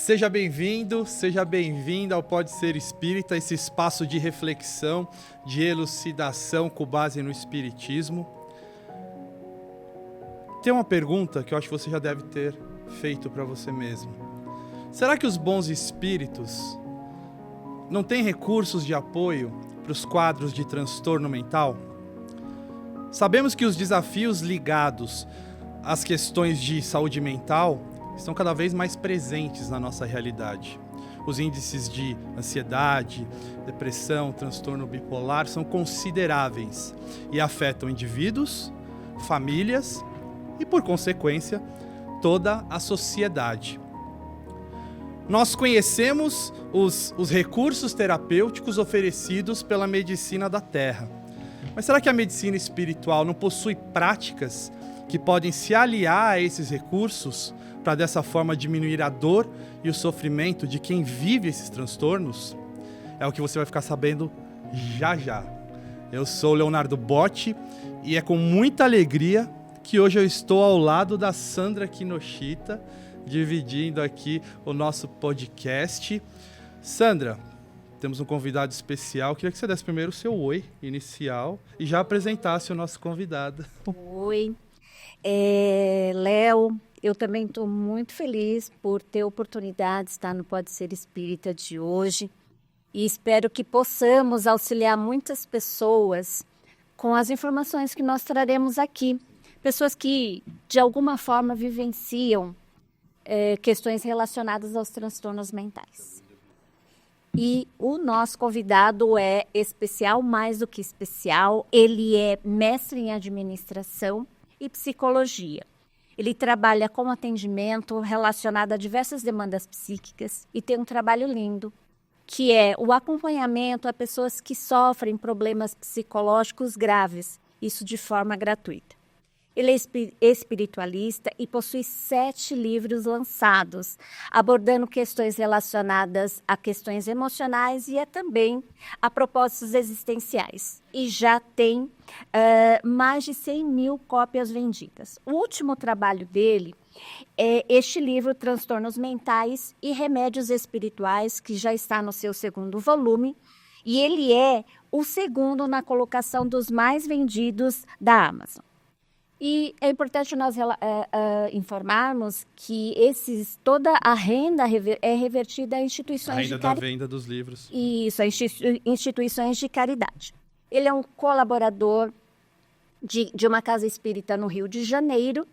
Seja bem-vindo, seja bem-vinda ao Pode Ser Espírita, esse espaço de reflexão, de elucidação com base no Espiritismo. Tem uma pergunta que eu acho que você já deve ter feito para você mesmo. Será que os bons espíritos não têm recursos de apoio para os quadros de transtorno mental? Sabemos que os desafios ligados às questões de saúde mental estão cada vez mais presentes na nossa realidade. Os índices de ansiedade, depressão, transtorno bipolar são consideráveis e afetam indivíduos, famílias e, por consequência, toda a sociedade. Nós conhecemos os recursos terapêuticos oferecidos pela medicina da Terra. Mas será que a medicina espiritual não possui práticas que podem se aliar a esses recursos para dessa forma diminuir a dor e o sofrimento de quem vive esses transtornos? É o que você vai ficar sabendo já já. Eu sou o Leonardo Botti e é com muita alegria que hoje eu estou ao lado da Sandra Kinoshita, dividindo aqui o nosso podcast. Sandra, temos um convidado especial. Queria que você desse primeiro o seu oi inicial e já apresentasse o nosso convidado. Oi, Léo, eu também estou muito feliz por ter a oportunidade de estar no Pode Ser Espírita de hoje e espero que possamos auxiliar muitas pessoas com as informações que nós traremos aqui. Pessoas que, de alguma forma, vivenciam questões relacionadas aos transtornos mentais. E o nosso convidado é especial, mais do que especial. Ele é mestre em administração e psicologia. Ele trabalha com atendimento relacionado a diversas demandas psíquicas e tem um trabalho lindo, que é o acompanhamento a pessoas que sofrem problemas psicológicos graves, isso de forma gratuita. Ele é espiritualista e possui 7 livros lançados, abordando questões relacionadas a questões emocionais e também a propósitos existenciais. E já tem mais de 100 mil cópias vendidas. O último trabalho dele é este livro, Transtornos Mentais e Remédios Espirituais, que já está no seu 2º volume. E ele é o 2º na colocação dos mais vendidos da Amazon. E é importante nós informarmos que toda a renda é revertida a instituições de caridade. A renda da venda dos livros. Isso, a instituições de caridade. Ele é um colaborador de uma casa espírita no Rio de Janeiro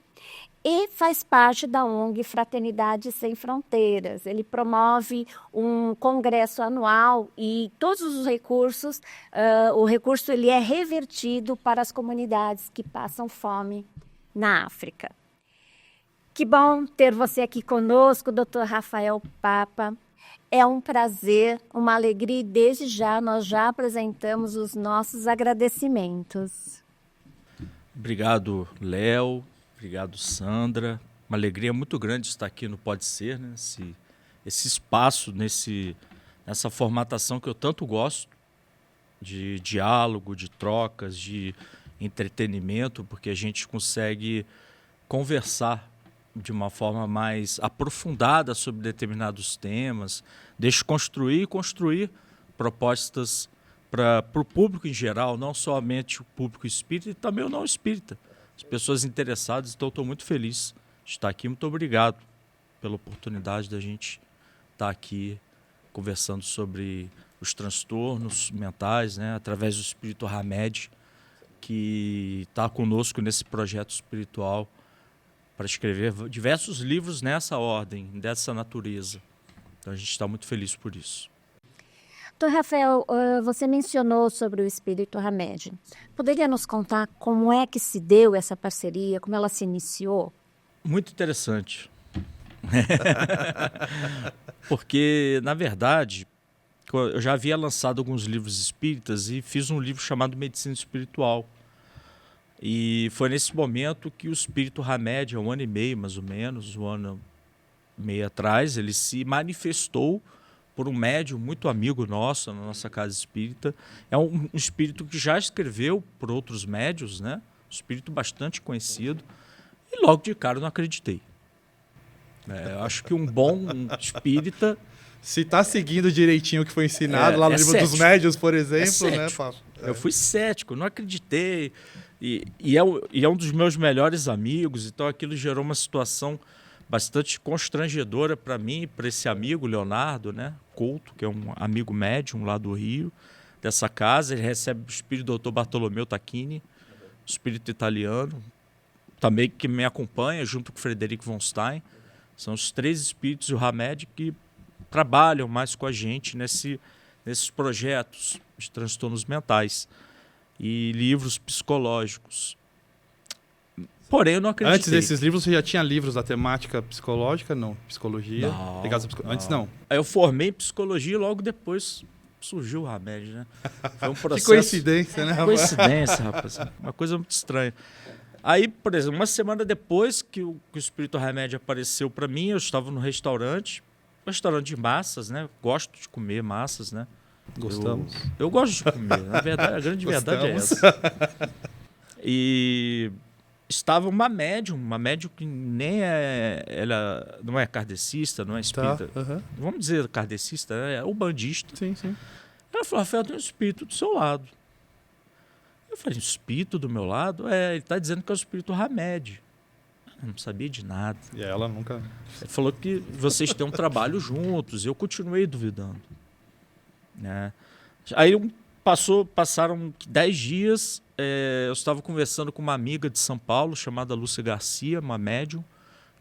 e faz parte da ONG Fraternidade Sem Fronteiras. Ele promove um congresso anual e todos os recursos, o recurso ele é revertido para as comunidades que passam fome na África. Que bom ter você aqui conosco, Dr. Rafael Papa. É um prazer, uma alegria e desde já nós já apresentamos os nossos agradecimentos. Obrigado, Léo. Obrigado, Sandra. Uma alegria muito grande estar aqui no Pode Ser, né? Esse espaço, nessa formatação que eu tanto gosto, de diálogo, de trocas, de entretenimento, porque a gente consegue conversar de uma forma mais aprofundada sobre determinados temas, deixa construir propostas para o público em geral, não somente o público espírita e também o não espírita. As pessoas interessadas, então estou muito feliz de estar aqui. Muito obrigado pela oportunidade da gente estar aqui conversando sobre os transtornos mentais, né, através do Espírito Hamed, que está conosco nesse projeto espiritual para escrever diversos livros nessa ordem, dessa natureza. Então a gente está muito feliz por isso. Doutor Rafael, você mencionou sobre o Espírito Hamed. Poderia nos contar como é que se deu essa parceria, como ela se iniciou? Muito interessante. Porque, na verdade, eu já havia lançado alguns livros espíritas e fiz um livro chamado Medicina Espiritual. E foi nesse momento que o Espírito Hamed, há 1 ano e meio mais ou menos, 1 ano e meio atrás, ele se manifestou por um médium muito amigo nosso, na nossa casa espírita. É um espírito que já escreveu por outros médiuns, né? Um espírito bastante conhecido. E logo de cara eu não acreditei. Eu acho que um bom espírita... Se está seguindo direitinho o que foi ensinado lá no livro dos médiuns, por exemplo, né, Papa? Eu fui cético, não acreditei. E é um dos meus melhores amigos, então aquilo gerou uma situação bastante constrangedora para mim e para esse amigo, Leonardo, né, Couto, que é um amigo médium lá do Rio, dessa casa. Ele recebe o espírito do Dr. Bartolomeu Tacchini, espírito italiano, também que me acompanha, junto com o Frederico von Stein. São os 3 espíritos e o Hamed que trabalham mais com a gente nesses projetos de transtornos mentais e livros psicológicos. Porém, eu não acreditei. Antes desses livros, você já tinha livros da temática psicológica? Não. Psicologia? Não, Antes não. Aí eu formei em psicologia e logo depois surgiu o Hamed, né? Foi um processo... Que coincidência, né, rapaz? Coincidência, rapaz. Uma coisa muito estranha. Aí, por exemplo, uma semana depois que o Espírito Hamed apareceu para mim, eu estava no restaurante de massas, né? Gosto de comer massas, né? Gostamos. Eu gosto de comer. Na verdade, a grande verdade é essa. E estava uma médium que nem ela não é kardecista, não é espírita. Tá, Vamos dizer kardecista, é o bandista. Sim, sim. Ela falou: Rafael, tem um espírito do seu lado. Eu falei: espírito do meu lado? Ele está dizendo que é o espírito Hamed. Eu não sabia de nada. E ela nunca... Ele falou que vocês têm um trabalho juntos. Eu continuei duvidando. Né? Aí passaram 10 dias. Eu estava conversando com uma amiga de São Paulo chamada Lúcia Garcia, uma médium,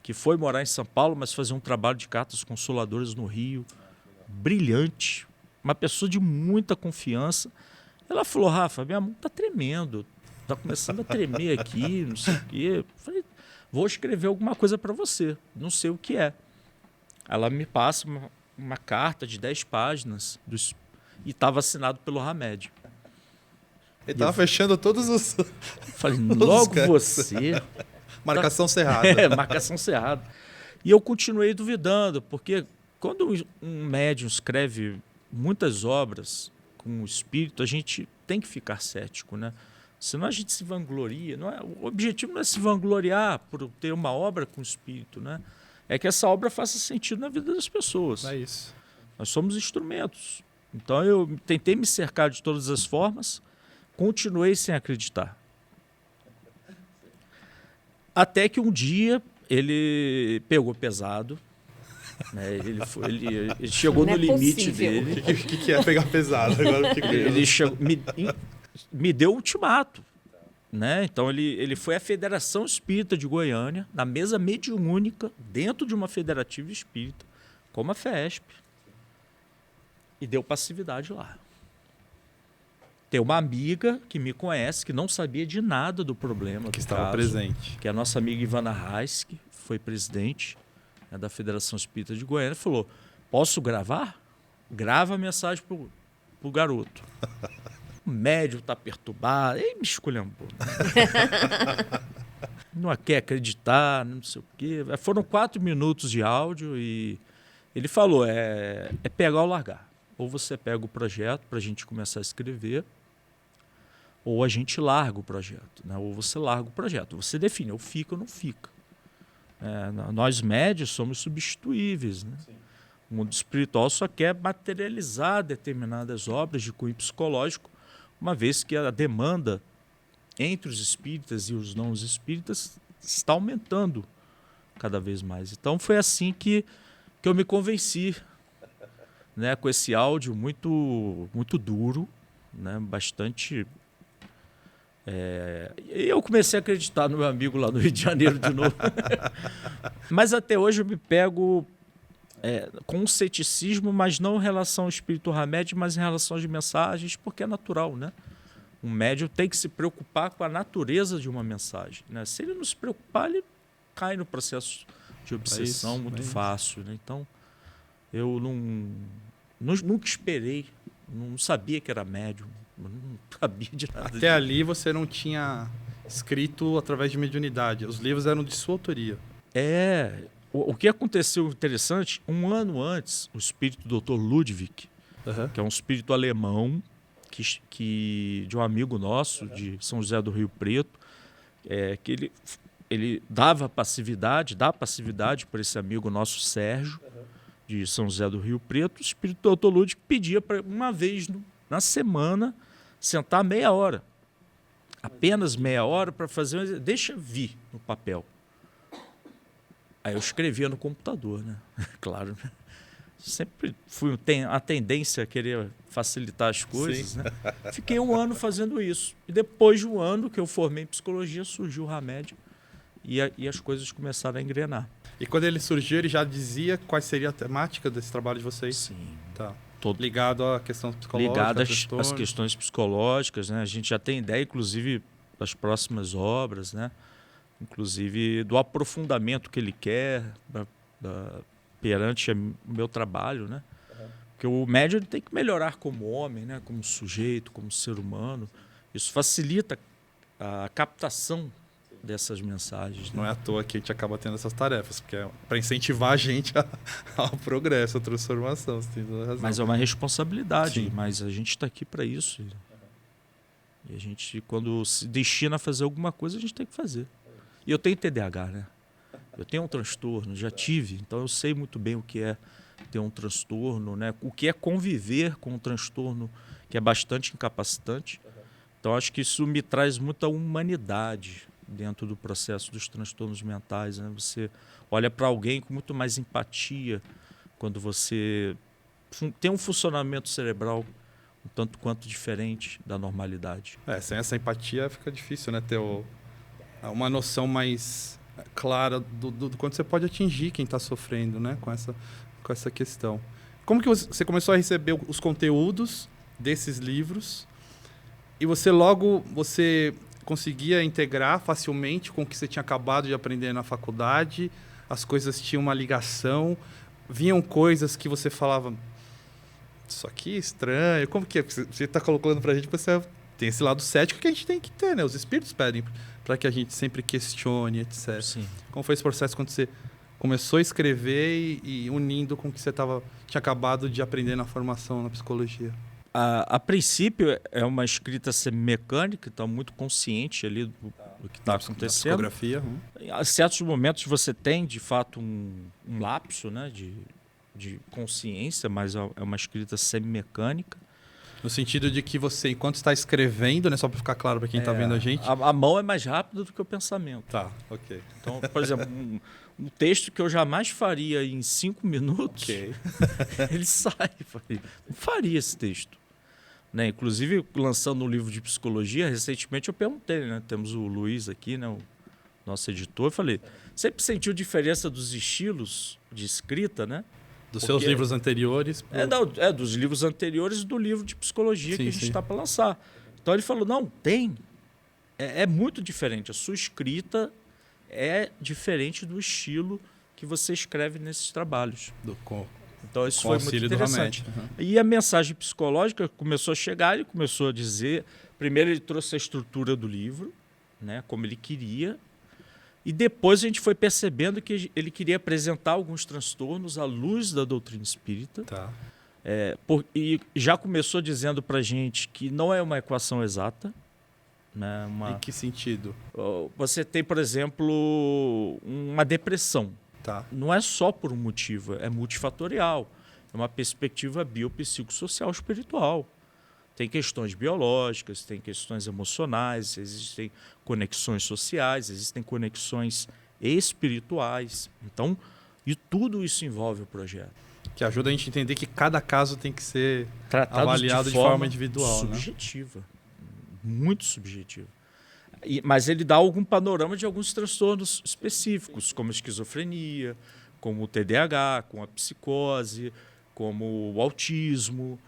que foi morar em São Paulo, mas fazia um trabalho de cartas consoladoras no Rio. Brilhante. Uma pessoa de muita confiança. Ela falou: Rafa, minha mão está tremendo. Está começando a tremer aqui, não sei o quê. Eu falei: vou escrever alguma coisa para você. Não sei o que é. Ela me passa uma carta de 10 páginas e estava assinado pelo Hamed. Ele estava fechando todos os... Falei: logo você... Marcação cerrada. Marcação cerrada. E eu continuei duvidando, porque quando um médium escreve muitas obras com o espírito, a gente tem que ficar cético, né? Senão a gente se vangloria. O objetivo não é se vangloriar por ter uma obra com espírito, né? É que essa obra faça sentido na vida das pessoas. É isso. Nós somos instrumentos. Então eu tentei me cercar de todas as formas, continuei sem acreditar. Até que um dia ele pegou pesado, né? Ele chegou no limite dele. O que é pegar pesado? Agora ele chegou, me deu ultimato, né? Então ele foi à Federação Espírita de Goiânia, na mesa mediúnica, dentro de uma federativa espírita, como a FESP, e deu passividade lá. Tem uma amiga que me conhece, que não sabia de nada do problema, que estava presente, que é a nossa amiga Ivana Reis, que foi presidente, né, da Federação Espírita de Goiânia, falou: posso gravar? Grava a mensagem pro garoto. O médium está perturbado. Ele me esculhambou. Não quer acreditar, não sei o quê. Foram 4 minutos de áudio e ele falou: é pegar ou largar. Ou você pega o projeto para a gente começar a escrever, ou a gente larga o projeto, né? Ou você larga o projeto. Você define, ou fica ou não fica. Nós médios somos substituíveis, né? O mundo espiritual só quer materializar determinadas obras de cunho psicológico, uma vez que a demanda entre os espíritas e os não espíritas está aumentando cada vez mais. Então foi assim que eu me convenci, né, com esse áudio muito, muito duro, né, bastante... E eu comecei a acreditar no meu amigo lá no Rio de Janeiro de novo. Mas até hoje eu me pego com um ceticismo, mas não em relação ao espírito Hamed, mas em relação às mensagens, porque é natural, né? Um médium tem que se preocupar com a natureza de uma mensagem, né? Se ele não se preocupar, ele cai no processo de obsessão muito fácil, né? Então, eu nunca esperei, não sabia que era médium, não sabia de nada. Até ali você não tinha escrito através de mediunidade, os livros eram de sua autoria. O que aconteceu interessante, um ano antes, o espírito do Dr. Ludwig, que é um espírito alemão, de um amigo nosso, de São José do Rio Preto, que ele dá passividade para esse amigo nosso Sérgio, de São José do Rio Preto. O espírito doutor Ludwig pedia para uma vez na semana sentar meia hora. Apenas meia hora para fazer, deixa vir no papel. Aí eu escrevia no computador, né? Claro, né? Sempre tenho a tendência a querer facilitar as coisas, né? Fiquei 1 ano fazendo isso. E depois de 1 ano que eu formei em psicologia, surgiu o Hamed e as coisas começaram a engrenar. E quando ele surgiu, ele já dizia qual seria a temática desse trabalho de vocês? Sim. Tá. Ligado à questão psicológica? Ligado às questões psicológicas, né? A gente já tem ideia, inclusive, das próximas obras, né? Inclusive do aprofundamento que ele quer perante o meu trabalho, né? Porque o médium ele tem que melhorar como homem, né? Como sujeito, como ser humano. Isso facilita a captação dessas mensagens. Né? Não é à toa que a gente acaba tendo essas tarefas, porque é para incentivar a gente ao progresso, à transformação. Você tem toda a razão. Mas é uma responsabilidade, Sim. mas a gente está aqui para isso. E a gente, quando se destina a fazer alguma coisa, a gente tem que fazer. E eu tenho TDAH, né? Eu tenho um transtorno, já tive, então eu sei muito bem o que é ter um transtorno, né? O que é conviver com um transtorno que é bastante incapacitante. Então acho que isso me traz muita humanidade dentro do processo dos transtornos mentais, né? Você olha para alguém com muito mais empatia quando você tem um funcionamento cerebral um tanto quanto diferente da normalidade. Sem essa empatia fica difícil, né? Ter uma noção mais clara do quanto você pode atingir quem está sofrendo, né? Com essa questão. Como que você começou a receber os conteúdos desses livros e você conseguia integrar facilmente com o que você tinha acabado de aprender na faculdade? As coisas tinham uma ligação? Vinham coisas que você falava, isso aqui é estranho. Como que é? Você está colocando para a gente, você tem esse lado cético que a gente tem que ter, né? Os espíritos pedem para que a gente sempre questione, etc. Sim. Como foi esse processo quando você começou a escrever e unindo com o que você tinha acabado de aprender na formação na psicologia? A princípio é uma escrita semi-mecânica, então muito consciente ali do que está acontecendo. Psicografia. Em certos momentos você tem, de fato, um lapso, né, de consciência, mas é uma escrita semi-mecânica. No sentido de que você, enquanto está escrevendo, né, só para ficar claro para quem está vendo a gente... A mão é mais rápida do que o pensamento. Tá, ok. Então, por exemplo, um texto que eu jamais faria em 5 minutos, ele sai. Não faria esse texto. Né? Inclusive, lançando um livro de psicologia, recentemente eu perguntei, né? Temos o Luiz aqui, né? O nosso editor, eu falei, sempre sentiu diferença dos estilos de escrita, né? Dos seus livros anteriores? Dos livros anteriores e do livro de psicologia que a gente está para lançar. Então ele falou, não, tem. É muito diferente. A sua escrita é diferente do estilo que você escreve nesses trabalhos. Então isso foi muito interessante. E a mensagem psicológica começou a chegar, ele começou a dizer... Primeiro ele trouxe a estrutura do livro, né, como ele queria. E depois a gente foi percebendo que ele queria apresentar alguns transtornos à luz da doutrina espírita. Tá. E já começou dizendo para a gente que não é uma equação exata. Né, Em que sentido? Você tem, por exemplo, uma depressão. Tá. Não é só por um motivo, é multifatorial. É uma perspectiva biopsicossocial espiritual. Tem questões biológicas, tem questões emocionais, existem conexões sociais, existem conexões espirituais. Então, e tudo isso envolve o projeto. Que ajuda a gente a entender que cada caso tem que ser tratado avaliado de forma individual. Subjetiva. Né? Muito subjetiva. Mas ele dá algum panorama de alguns transtornos específicos, como a esquizofrenia, como o TDAH, como a psicose, como o autismo.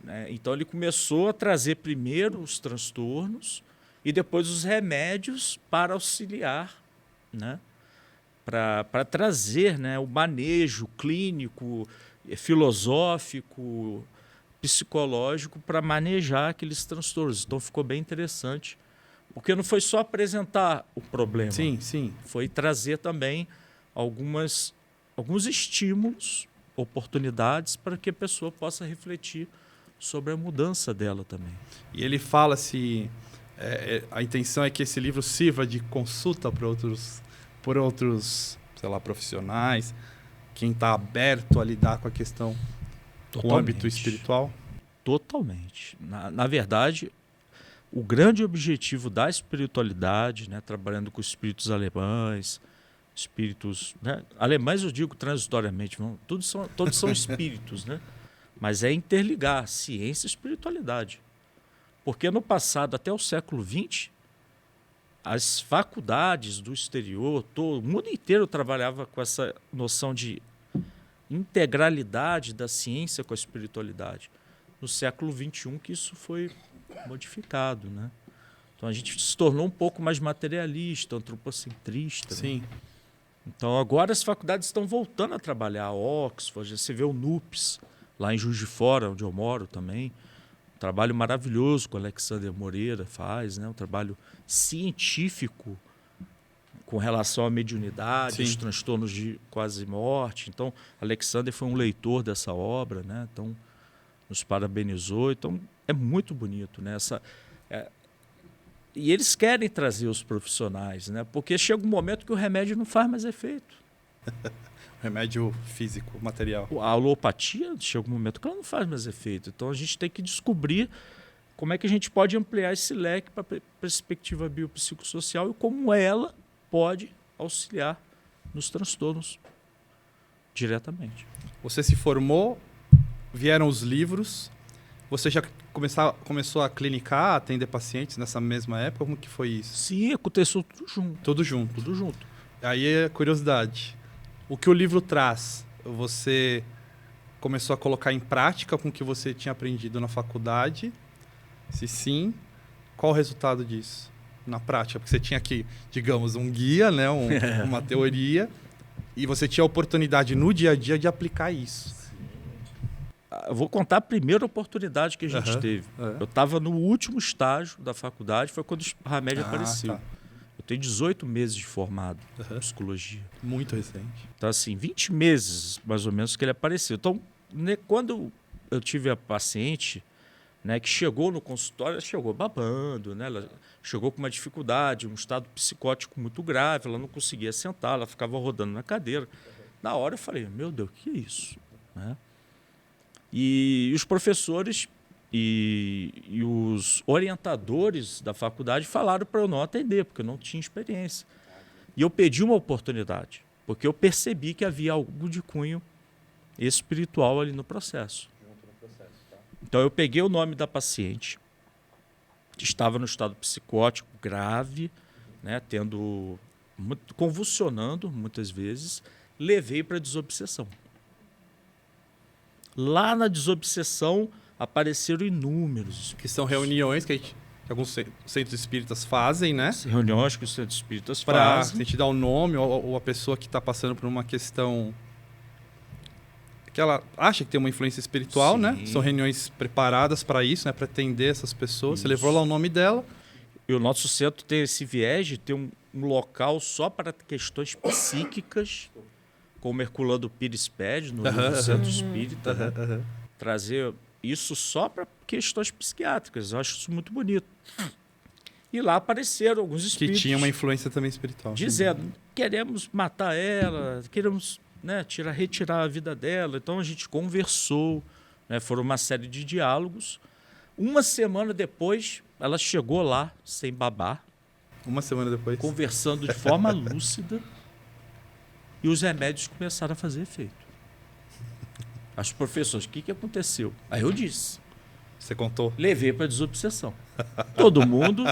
Né? Então ele começou a trazer primeiro os transtornos e depois os remédios para auxiliar, né? Para trazer, né, o manejo clínico, filosófico, psicológico para manejar aqueles transtornos. Então ficou bem interessante, porque não foi só apresentar o problema, sim. Foi trazer também alguns estímulos, oportunidades para que a pessoa possa refletir sobre a mudança dela também. E ele fala se a intenção é que esse livro sirva de consulta para outros por outros, sei lá, profissionais, quem está aberto a lidar com a questão do âmbito espiritual? Totalmente. Na verdade, o grande objetivo da espiritualidade, né, trabalhando com espíritos alemães, espíritos, né, alemães eu digo transitoriamente, todos são espíritos, né, mas é interligar ciência e espiritualidade. Porque no passado, até o século XX, as faculdades do exterior, o mundo inteiro trabalhava com essa noção de integralidade da ciência com a espiritualidade. No século XXI que isso foi modificado, né? Então a gente se tornou um pouco mais materialista, antropocentrista. Sim. Né? Então agora as faculdades estão voltando a trabalhar. A Oxford, você vê o NUPES, lá em Juiz de Fora, onde eu moro também. Um trabalho maravilhoso que o Alexander Moreira faz, né? Um trabalho científico com relação à mediunidade, Sim. os transtornos de quase morte. Então, Alexander foi um leitor dessa obra, né? Então, nos parabenizou. Então, é muito bonito, né? E eles querem trazer os profissionais, né? Porque chega um momento que o remédio não faz mais efeito. Remédio físico, material. A alopatia chega um momento que ela não faz mais efeito. Então, a gente tem que descobrir como é que a gente pode ampliar esse leque para a perspectiva biopsicossocial e como ela pode auxiliar nos transtornos diretamente. Você se formou, vieram os livros, você já começou a clinicar, a atender pacientes nessa mesma época? Como que foi isso? Sim, aconteceu tudo junto. Tudo junto. Tudo junto. Aí é curiosidade. O que o livro traz, você começou a colocar em prática com o que você tinha aprendido na faculdade? Se sim, qual o resultado disso na prática? Porque você tinha aqui, digamos, um guia, né? Uma teoria, e você tinha a oportunidade no dia a dia de aplicar isso. Eu vou contar a primeira oportunidade que a gente teve. Eu estava no último estágio da faculdade, foi quando o remédio apareceu. Tá. Eu tenho 18 meses de formado em psicologia. Muito recente. Então, assim, 20 meses, mais ou menos, que ele apareceu. Então, quando eu tive a paciente, né, que chegou no consultório, ela chegou babando, né? Ela chegou com uma dificuldade, um estado psicótico muito grave, ela não conseguia sentar, ela ficava rodando na cadeira. Na hora eu falei, meu Deus, o que é isso? Né? E os professores e os orientadores da faculdade falaram para eu não atender, porque eu não tinha experiência. E eu pedi uma oportunidade, porque eu percebi que havia algo de cunho espiritual ali no processo. Então eu peguei o nome da paciente, que estava no estado psicótico grave, né, convulsionando muitas vezes, levei para a desobsessão. Lá na desobsessão apareceram inúmeros. Que são reuniões que alguns centros espíritas fazem, né? Reuniões que os centros espíritas fazem. Para a gente dar o nome ou a pessoa que está passando por uma questão que ela acha que tem uma influência espiritual, né? São reuniões preparadas para isso, né? Para atender essas pessoas. Isso. Você levou lá o nome dela. E o nosso centro tem esse viés de ter um local só para questões psíquicas, como Herculano Pires pede no Centro Espírita, né? Trazer isso só para questões psiquiátricas. Eu acho isso muito bonito. E lá apareceram alguns espíritos que tinham uma influência também espiritual, dizendo, queremos matar ela, queremos, né, retirar a vida dela. Então a gente conversou, né, foram uma série de diálogos. Uma semana depois, ela chegou lá sem babar. Uma semana depois? Conversando de forma lúcida. E os remédios começaram a fazer efeito. As professores, o que aconteceu? Aí eu disse. Você contou? Levei para desobsessão. Todo mundo,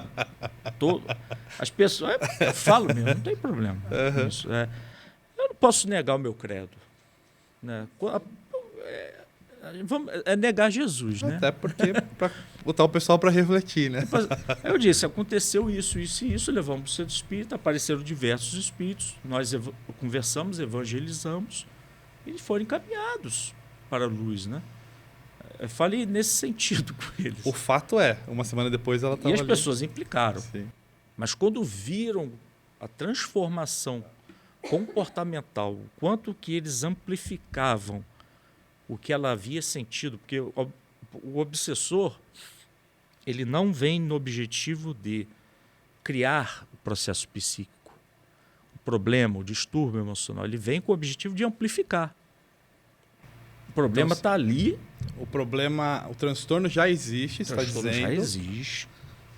as pessoas, eu falo mesmo, não tem problema. Isso, eu não posso negar o meu credo. Né? É negar Jesus, né? Até porque para botar o pessoal para refletir, né? Eu disse, aconteceu isso e isso, levamos para o centro espírita, apareceram diversos espíritos, nós conversamos, evangelizamos, e foram encaminhados para a luz, né? Eu falei nesse sentido com eles. O fato é, uma semana depois ela estava ali. E as pessoas implicaram. Sim. Mas quando viram a transformação comportamental, o quanto que eles amplificavam o que ela havia sentido, porque o obsessor, ele não vem no objetivo de criar o processo psíquico. O problema, o distúrbio emocional, ele vem com o objetivo de amplificar. O problema está ali. O problema, o transtorno já existe, você está dizendo. Já existe.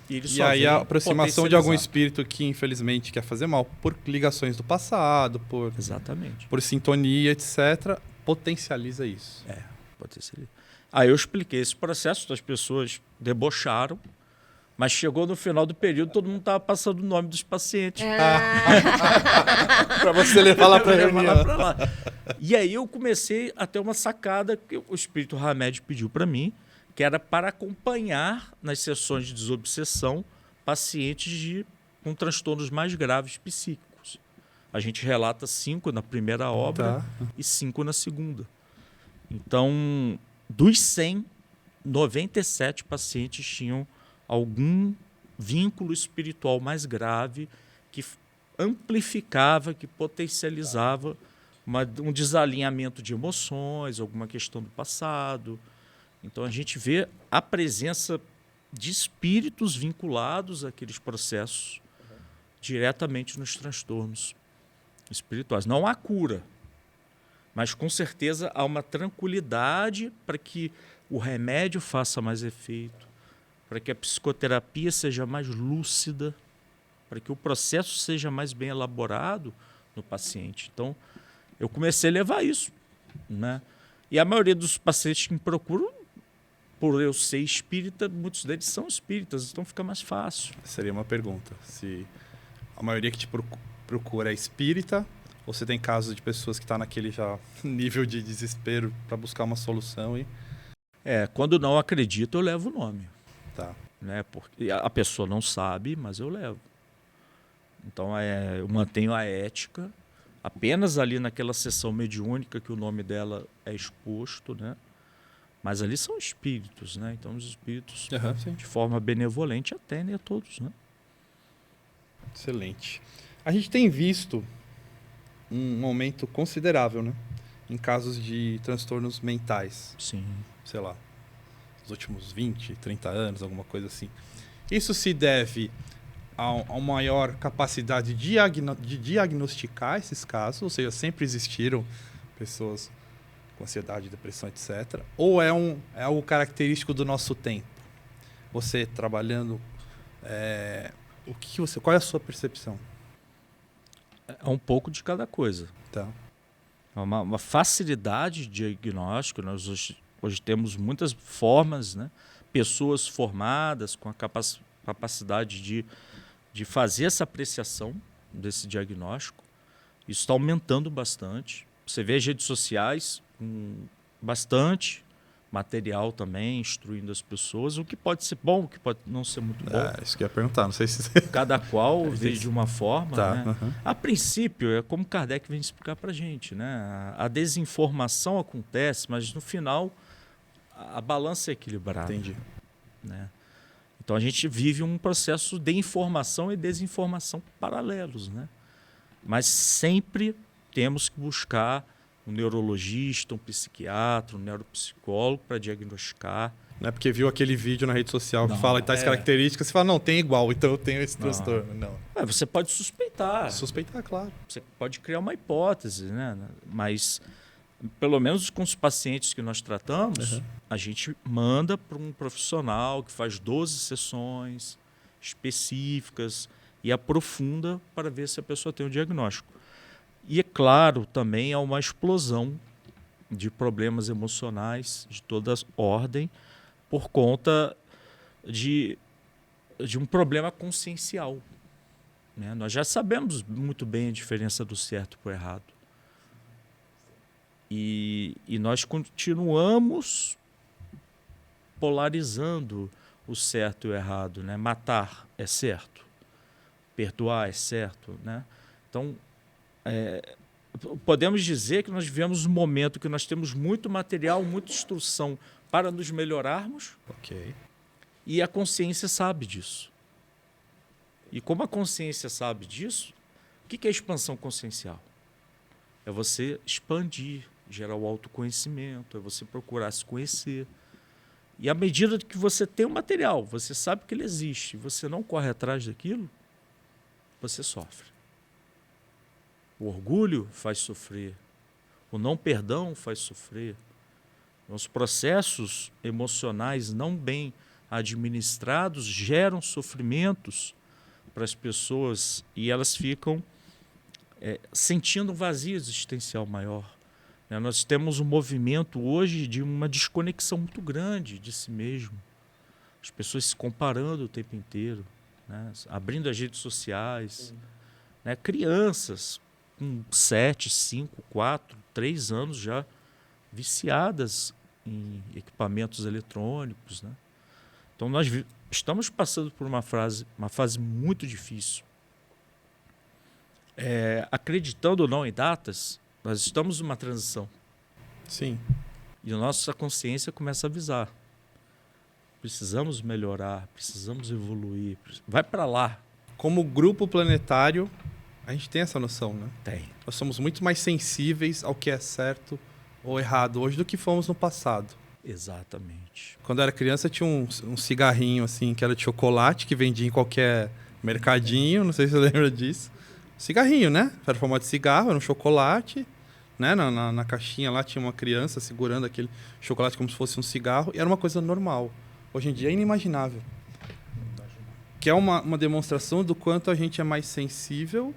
E aí a aproximação de algum espírito que, infelizmente, quer fazer mal por ligações do passado, Exatamente. por sintonia, etc., potencializa isso. Potencializa. Aí eu expliquei esse processo, as pessoas debocharam, mas chegou no final do período, todo mundo estava passando o nome dos pacientes. Para você levar lá para a reunião. E aí eu comecei a ter uma sacada que o espírito Hamed pediu para mim, que era para acompanhar nas sessões de desobsessão pacientes com transtornos mais graves psíquicos. A gente relata 5 na primeira obra e 5 na segunda. Então, dos 100, 97 pacientes tinham algum vínculo espiritual mais grave que amplificava, que potencializava um desalinhamento de emoções, alguma questão do passado. Então, a gente vê a presença de espíritos vinculados àqueles processos diretamente nos transtornos espirituais. Não há cura, mas, com certeza, há uma tranquilidade para que o remédio faça mais efeito, para que a psicoterapia seja mais lúcida, para que o processo seja mais bem elaborado no paciente. Então, eu comecei a levar isso, né? E a maioria dos pacientes que me procuram, por eu ser espírita, muitos deles são espíritas, então fica mais fácil. Seria uma pergunta. Se a maioria que te procura é espírita, ou você tem casos de pessoas que estão naquele já nível de desespero para buscar uma solução e... Quando não acredito, eu levo o nome. Tá. Né? Porque a pessoa não sabe, mas eu levo. Então, eu mantenho a ética, apenas ali naquela sessão mediúnica que o nome dela é exposto, né? Mas ali são espíritos, né? Então, os espíritos, de forma benevolente, atendem a todos, né? Excelente. A gente tem visto um aumento considerável, né? Em casos de transtornos mentais. Sim. Sei lá, nos últimos 20, 30 anos, alguma coisa assim. Isso se deve a uma maior capacidade de diagnosticar esses casos, ou seja, sempre existiram pessoas com ansiedade, depressão, etc. Ou é algo característico do nosso tempo? Você trabalhando, qual é a sua percepção? É um pouco de cada coisa. Tá. É uma facilidade de diagnóstico. Nós hoje temos muitas formas, né? Pessoas formadas com a capacidade de fazer essa apreciação desse diagnóstico. Isso está aumentando bastante. Você vê as redes sociais com bastante material também, instruindo as pessoas, o que pode ser bom, o que pode não ser muito bom. Isso que eu ia perguntar, não sei se... Cada qual vê de uma forma. Tá, né? A princípio, é como Kardec vem explicar para a gente, né? A desinformação acontece, mas no final a balança é equilibrada. Entendi. Né? Então a gente vive um processo de informação e desinformação paralelos, né? Mas sempre temos que buscar um neurologista, um psiquiatra, um neuropsicólogo para diagnosticar. Não é porque viu aquele vídeo na rede social que fala tais características, você fala, não, tem igual, então eu tenho esse transtorno. Não. Você pode suspeitar. Suspeitar, claro. Você pode criar uma hipótese, né? Mas, pelo menos com os pacientes que nós tratamos, a gente manda para um profissional que faz 12 sessões específicas e aprofunda para ver se a pessoa tem o diagnóstico. E, é claro, também há uma explosão de problemas emocionais de toda ordem por conta de um problema consciencial. Né? Nós já sabemos muito bem a diferença do certo para o errado. E nós continuamos polarizando o certo e o errado. Né? Matar é certo, perdoar é certo. Né? Então, podemos dizer que nós vivemos um momento que nós temos muito material, muita instrução para nos melhorarmos. Ok. E a consciência sabe disso. E como a consciência sabe disso, o que é expansão consciencial? É você expandir, gerar o autoconhecimento, é você procurar se conhecer. E à medida que você tem o material, você sabe que ele existe, você não corre atrás daquilo, você sofre. O orgulho faz sofrer. O não perdão faz sofrer. Os processos emocionais não bem administrados geram sofrimentos para as pessoas e elas ficam sentindo um vazio existencial maior. Nós temos um movimento hoje de uma desconexão muito grande de si mesmo. As pessoas se comparando o tempo inteiro, né? Abrindo as redes sociais. Né? Crianças com 7, 5, 4, 3 anos já viciadas em equipamentos eletrônicos. Né? Então nós estamos passando por uma fase muito difícil. Acreditando ou não em datas, nós estamos numa transição. Sim. E a nossa consciência começa a avisar. Precisamos melhorar, precisamos evoluir. Vai para lá. Como grupo planetário, a gente tem essa noção, né? Tem. Nós somos muito mais sensíveis ao que é certo ou errado hoje do que fomos no passado. Exatamente. Quando eu era criança, tinha um cigarrinho assim, que era de chocolate, que vendia em qualquer mercadinho, não sei se você lembra disso. Cigarrinho, né? Era formato de cigarro, era um chocolate, né? Na caixinha lá tinha uma criança segurando aquele chocolate como se fosse um cigarro, e era uma coisa normal. Hoje em dia é inimaginável. Que é uma demonstração do quanto a gente é mais sensível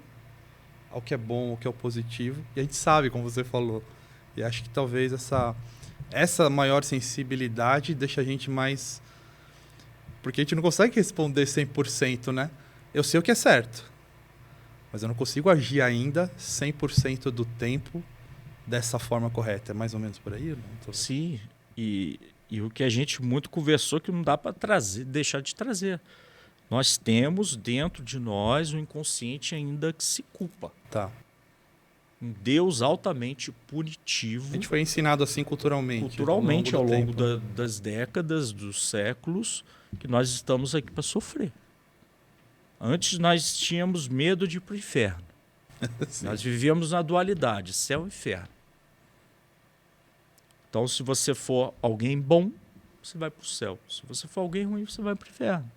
ao que é bom, ao que é o positivo. E a gente sabe, como você falou. E acho que talvez essa maior sensibilidade deixa a gente mais... Porque a gente não consegue responder 100%, né? Eu sei o que é certo, mas eu não consigo agir ainda 100% do tempo dessa forma correta. É mais ou menos por aí? Não? Sim, e o que a gente muito conversou que não dá para deixar de trazer. Nós temos dentro de nós um inconsciente ainda que se culpa. Tá. Um Deus altamente punitivo. A gente foi ensinado assim culturalmente. Culturalmente, ao longo das décadas, dos séculos, que nós estamos aqui para sofrer. Antes nós tínhamos medo de ir para o inferno. Nós vivíamos na dualidade, céu e inferno. Então, se você for alguém bom, você vai para o céu. Se você for alguém ruim, você vai para o inferno.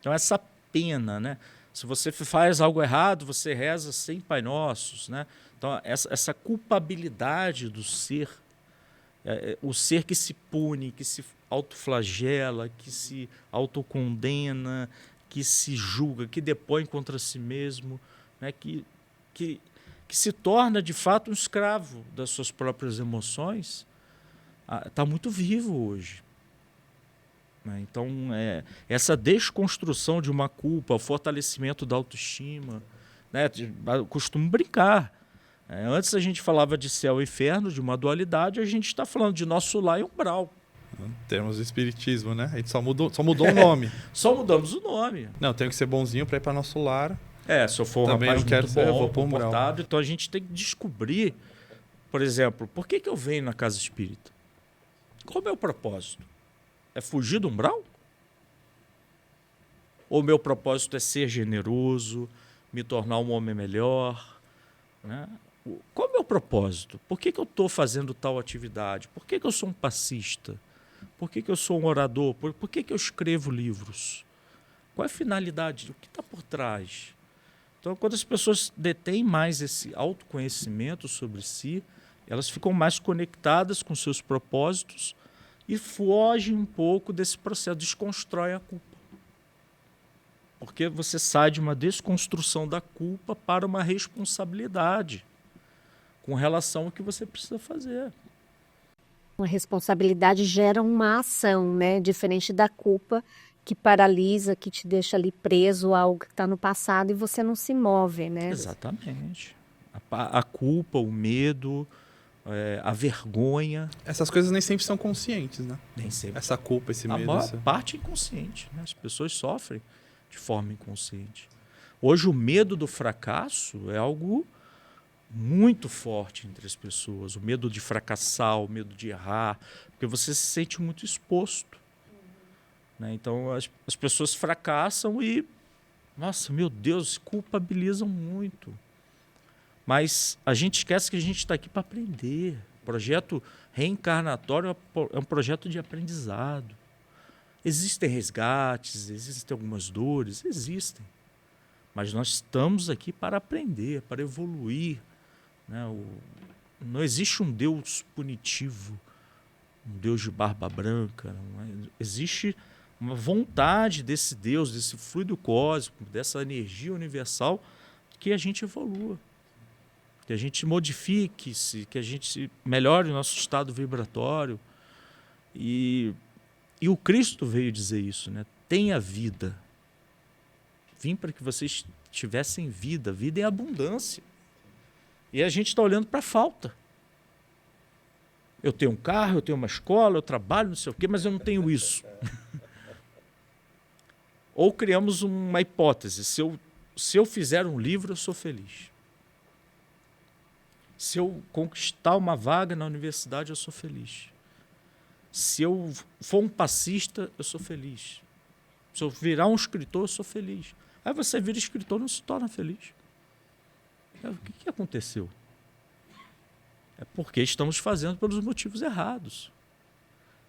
Então, essa pena, né? Se você faz algo errado, você reza 100 Pai Nossos, né? Então, essa culpabilidade do ser, o ser que se pune, que se autoflagela, que se autocondena, que se julga, que depõe contra si mesmo, né? que se torna, de fato, um escravo das suas próprias emoções, está muito vivo hoje. Então, essa desconstrução de uma culpa, o fortalecimento da autoestima, né? Eu costumo brincar. Antes a gente falava de céu e inferno, de uma dualidade, a gente está falando de nosso lar e umbral. Em termos de espiritismo, né? A gente só mudou o nome. Só mudamos o nome. Não, tenho que ser bonzinho para ir para nosso lar. Se eu for um também rapaz não quero muito ser, eu bom, vou pro umbral. comportado, então a gente tem que descobrir, por exemplo, por que eu venho na casa espírita? Qual é o meu propósito? É fugir do umbral? Ou o meu propósito é ser generoso, me tornar um homem melhor? Né? Qual é o meu propósito? Por que eu estou fazendo tal atividade? Por que eu sou um passista? Por que eu sou um orador? Por que eu escrevo livros? Qual é a finalidade? O que está por trás? Então, quando as pessoas detêm mais esse autoconhecimento sobre si, elas ficam mais conectadas com seus propósitos e fogem um pouco desse processo, desconstrói a culpa. Porque você sai de uma desconstrução da culpa para uma responsabilidade com relação ao que você precisa fazer. Uma responsabilidade gera uma ação, né? Diferente da culpa que paralisa, que te deixa ali preso a algo que está no passado e você não se move, né? Exatamente. A culpa, o medo, a vergonha. Essas coisas nem sempre são conscientes, né? Nem sempre. Essa culpa, esse medo. A maior parte é inconsciente, né? As pessoas sofrem de forma inconsciente. Hoje o medo do fracasso é algo muito forte entre as pessoas. O medo de fracassar, o medo de errar, porque você se sente muito exposto. Né? Então as pessoas fracassam e, nossa, meu Deus, se culpabilizam muito. Mas a gente esquece que a gente está aqui para aprender. O projeto reencarnatório é um projeto de aprendizado. Existem resgates, existem algumas dores, existem. Mas nós estamos aqui para aprender, para evoluir, né? Não existe um Deus punitivo, um Deus de barba branca. Existe uma vontade desse Deus, desse fluido cósmico, dessa energia universal, que a gente evolua, que a gente modifique-se, que a gente melhore o nosso estado vibratório. E o Cristo veio dizer isso, né? Tenha vida. Vim para que vocês tivessem vida, vida em abundância. E a gente está olhando para a falta. Eu tenho um carro, eu tenho uma escola, eu trabalho, não sei o quê, mas eu não tenho isso. Ou criamos uma hipótese: se eu fizer um livro, eu sou feliz. Se eu conquistar uma vaga na universidade, eu sou feliz. Se eu for um passista, eu sou feliz. Se eu virar um escritor, eu sou feliz. Aí você vira escritor e não se torna feliz. O que aconteceu? É porque estamos fazendo pelos motivos errados.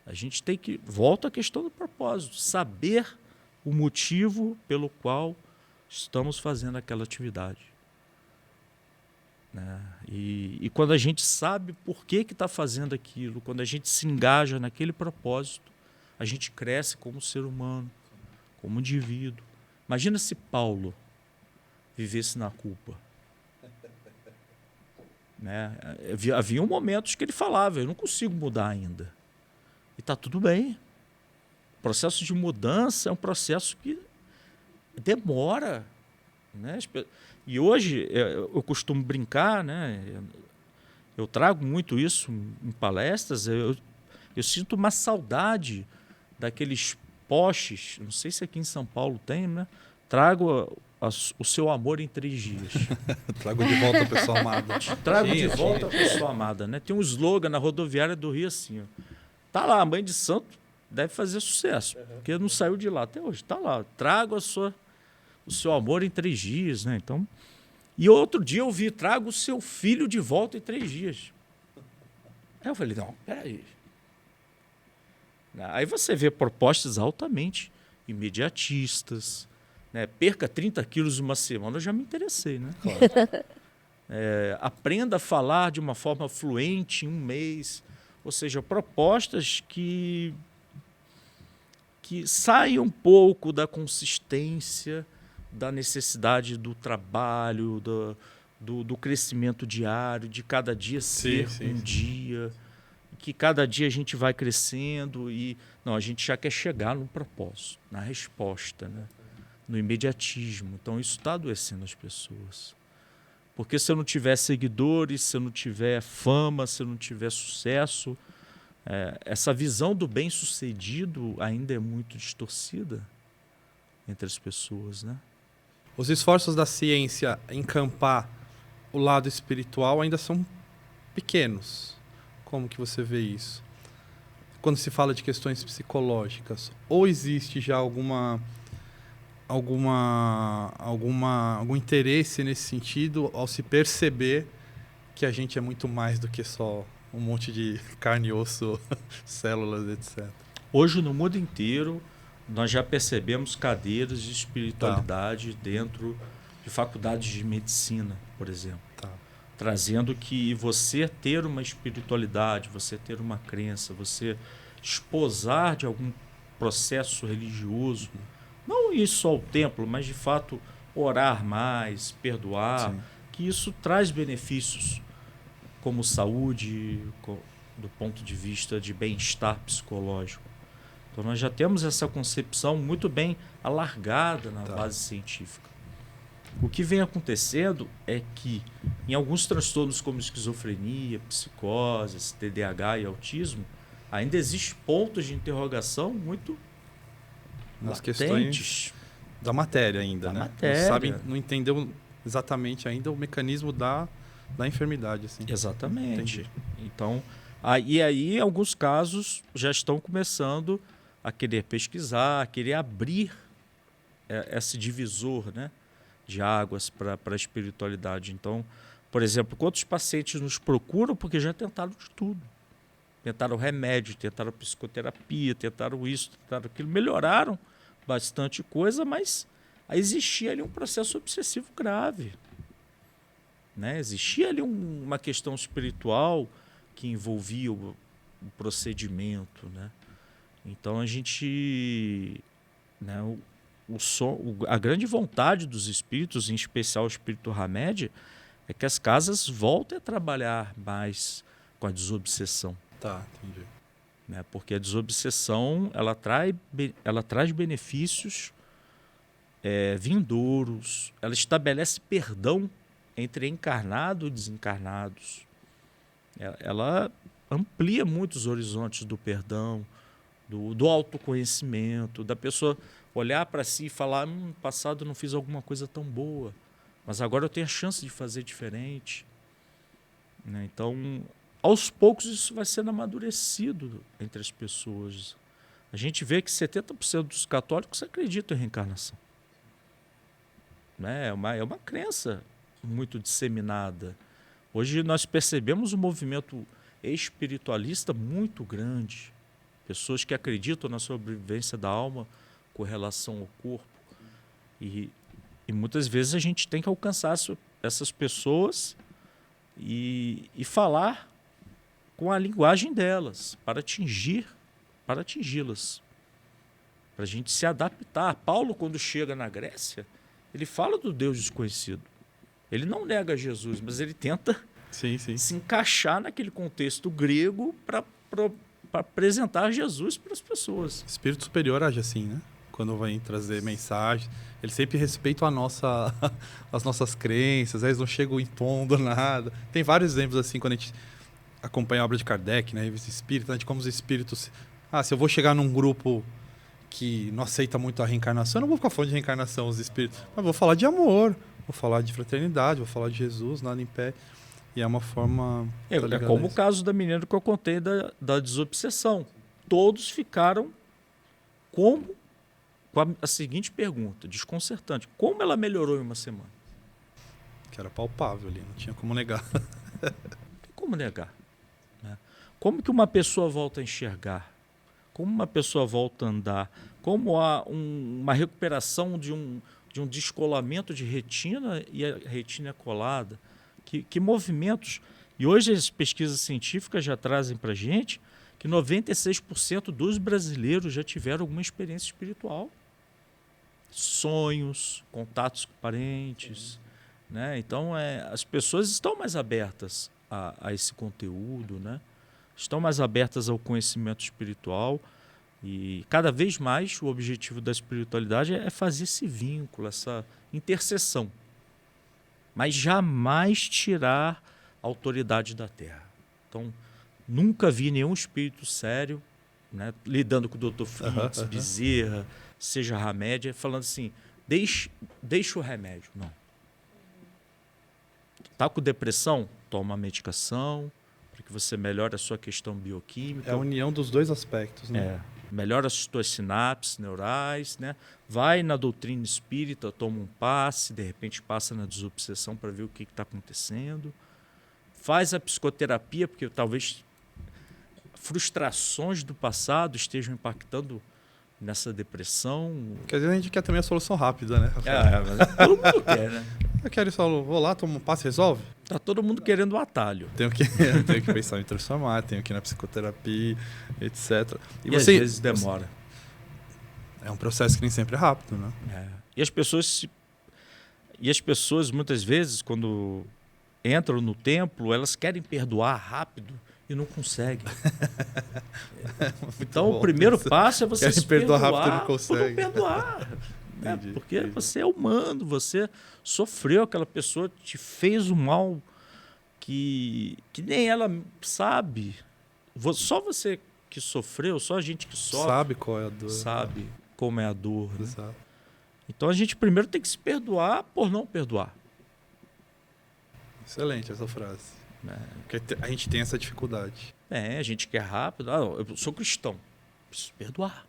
A gente tem que... Volta à questão do propósito. Saber o motivo pelo qual estamos fazendo aquela atividade. Né? E quando a gente sabe por que está fazendo aquilo, quando a gente se engaja naquele propósito, a gente cresce como ser humano, como indivíduo. Imagina se Paulo vivesse na culpa. Né? Havia momentos que ele falava: eu não consigo mudar ainda. E está tudo bem. O processo de mudança é um processo que demora. Né? E hoje eu costumo brincar, né? Eu trago muito isso em palestras. Eu sinto uma saudade daqueles postes, não sei se aqui em São Paulo tem, né? Trago o seu amor em 3 dias. Trago de volta a pessoa amada. Trago de volta a pessoa amada, né? Tem um slogan na rodoviária do Rio assim, ó. Tá lá, a Mãe de Santo deve fazer sucesso, porque não saiu de lá até hoje. Tá lá, trago o seu amor em 3 dias, né? Então, e outro dia eu vi: trago o seu filho de volta em 3 dias. Aí eu falei: não, peraí. Aí você vê propostas altamente imediatistas, né? Perca 30 quilos em uma semana, eu já me interessei, né? Claro. Aprenda a falar de uma forma fluente em 1 mês. Ou seja, propostas que saem um pouco da consistência, da necessidade do trabalho, do crescimento diário, de cada dia ser um dia, que cada dia a gente vai crescendo e não, a gente já quer chegar no propósito, na resposta, né? No imediatismo. Então isso está adoecendo as pessoas. Porque se eu não tiver seguidores, se eu não tiver fama, se eu não tiver sucesso, essa visão do bem-sucedido ainda é muito distorcida entre as pessoas, né? Os esforços da ciência em encampar o lado espiritual ainda são pequenos. Como que você vê isso? Quando se fala de questões psicológicas, ou existe já algum interesse nesse sentido ao se perceber que a gente é muito mais do que só um monte de carne e osso, células, etc. Hoje, no mundo inteiro, nós já percebemos cadeiras de espiritualidade dentro de faculdades de medicina, por exemplo. Trazendo que você ter uma espiritualidade, você ter uma crença, você esposar de algum processo religioso, não ir só ao templo, mas de fato orar mais, perdoar, que isso traz benefícios como saúde, do ponto de vista de bem-estar psicológico. Então nós já temos essa concepção muito bem alargada na base científica. O que vem acontecendo é que em alguns transtornos como esquizofrenia, psicose, TDAH e autismo, ainda existem pontos de interrogação muito nas latentes. Questões da matéria ainda, né? Não entendeu exatamente ainda o mecanismo da enfermidade. Assim. Exatamente. Entendi. Então, aí em alguns casos já estão começando a querer pesquisar, a querer abrir esse divisor, né, de águas para a espiritualidade. Então, por exemplo, quantos pacientes nos procuram porque já tentaram de tudo? Tentaram remédio, tentaram psicoterapia, tentaram isso, tentaram aquilo, melhoraram bastante coisa, mas existia ali um processo obsessivo grave. Né? Existia ali uma questão espiritual que envolvia o procedimento. Né? Então a gente... Né, a grande vontade dos espíritos, em especial o espírito Hamed, é que as casas voltem a trabalhar mais com a desobsessão. Tá, entendi. Né? Porque a desobsessão ela traz benefícios vindouros, ela estabelece perdão entre encarnado e desencarnados. Ela amplia muito os horizontes do perdão, do autoconhecimento, da pessoa olhar para si e falar: no passado eu não fiz alguma coisa tão boa, mas agora eu tenho a chance de fazer diferente. Né? Então, aos poucos isso vai sendo amadurecido entre as pessoas. A gente vê que 70% dos católicos acreditam em reencarnação. Né? É uma crença muito disseminada. Hoje nós percebemos um movimento espiritualista muito grande. Pessoas que acreditam na sobrevivência da alma com relação ao corpo. E muitas vezes a gente tem que alcançar essas pessoas e falar com a linguagem delas, para atingi-las. Para a gente se adaptar. Paulo, quando chega na Grécia, ele fala do Deus desconhecido. Ele não nega Jesus, mas ele tenta se encaixar naquele contexto grego para apresentar Jesus para as pessoas. O espírito superior age assim, né? Quando vai trazer mensagem, eles sempre respeitam as nossas crenças, eles não chegam impondo nada. Tem vários exemplos assim, quando a gente acompanha a obra de Kardec, né, revista espírita, de como os espíritos... se eu vou chegar num grupo que não aceita muito a reencarnação, eu não vou ficar falando de reencarnação, os espíritos, mas vou falar de amor, vou falar de fraternidade, vou falar de Jesus, nada impede. E é uma forma... É como o caso da menina que eu contei da desobsessão. Todos ficaram com a seguinte pergunta, desconcertante: como ela melhorou em uma semana? Que era palpável ali, não tinha como negar. Não tem como negar. Né? Como que uma pessoa volta a enxergar? Como uma pessoa volta a andar? Como há uma recuperação de um descolamento de retina e a retina é colada? Que movimentos... E hoje as pesquisas científicas já trazem para a gente que 96% dos brasileiros já tiveram alguma experiência espiritual. Sonhos, contatos com parentes. Né? Então, as pessoas estão mais abertas a esse conteúdo, né? Estão mais abertas ao conhecimento espiritual. E cada vez mais o objetivo da espiritualidade é fazer esse vínculo, essa interseção. Mas jamais tirar a autoridade da Terra. Então, nunca vi nenhum espírito sério, né, lidando com o Dr. Fritz, Bezerra, seja Hamed, falando assim: deixa o remédio. Não. Está com depressão? Toma medicação, para que você melhore a sua questão bioquímica. É a união dos dois aspectos, né? Melhora as suas sinapses neurais, né? Vai na doutrina espírita, toma um passe, de repente passa na desobsessão para ver o que está acontecendo. Faz a psicoterapia, porque talvez frustrações do passado estejam impactando nessa depressão. Porque às vezes a gente quer também a solução rápida, né, Rafael? Mas todo mundo quer, né? Eu quero só, vou lá, tomo um passe e resolve? Tá todo mundo querendo o atalho. Tenho que pensar em transformar, tenho que ir na psicoterapia, etc. E às vezes demora. É um processo que nem sempre é rápido, né? E as pessoas muitas vezes, quando entram no templo, elas querem perdoar rápido e não conseguem. Então, o primeiro passo é você se perdoar rápido e não consegue. Perdoar. Porque você é humano, você sofreu, aquela pessoa te fez um mal que nem ela sabe. Só você que sofreu, só a gente que sofre sabe qual é a dor, sabe como é a dor. Né? Exato. Então a gente primeiro tem que se perdoar por não perdoar. Excelente essa frase. Porque a gente tem essa dificuldade. A gente quer rápido. Eu sou cristão, preciso perdoar.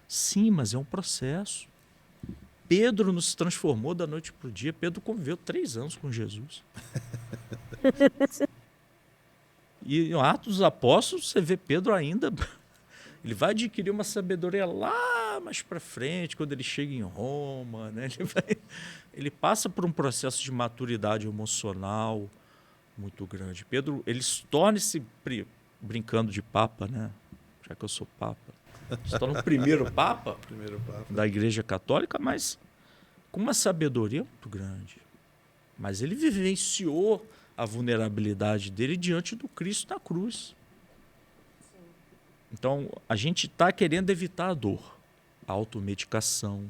Sim, mas é um processo. Pedro não se transformou da noite para o dia. Pedro conviveu 3 anos com Jesus. E em Atos dos Apóstolos, você vê Pedro ainda... Ele vai adquirir uma sabedoria lá lá mais para frente, quando ele chega em Roma, né? Ele passa por um processo de maturidade emocional muito grande. Pedro, ele se torna brincando de papa, né? Já que eu sou papa, se torna o primeiro papa da Igreja Católica, mas com uma sabedoria muito grande. Mas ele vivenciou a vulnerabilidade dele diante do Cristo na cruz. Então, a gente está querendo evitar a dor, a automedicação.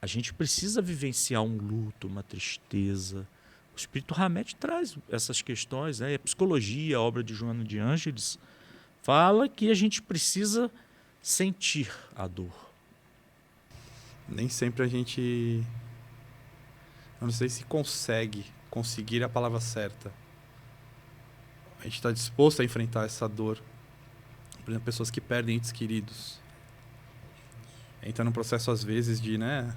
A gente precisa vivenciar um luto, uma tristeza. O Espírito Hamed traz essas questões, né? A psicologia, a obra de Joana de Ângeles, fala que a gente precisa sentir a dor. Nem sempre a gente... Eu não sei se conseguir a palavra certa. A gente está disposto a enfrentar essa dor. Por exemplo, pessoas que perdem entes queridos. Entra num processo, às vezes, de, né,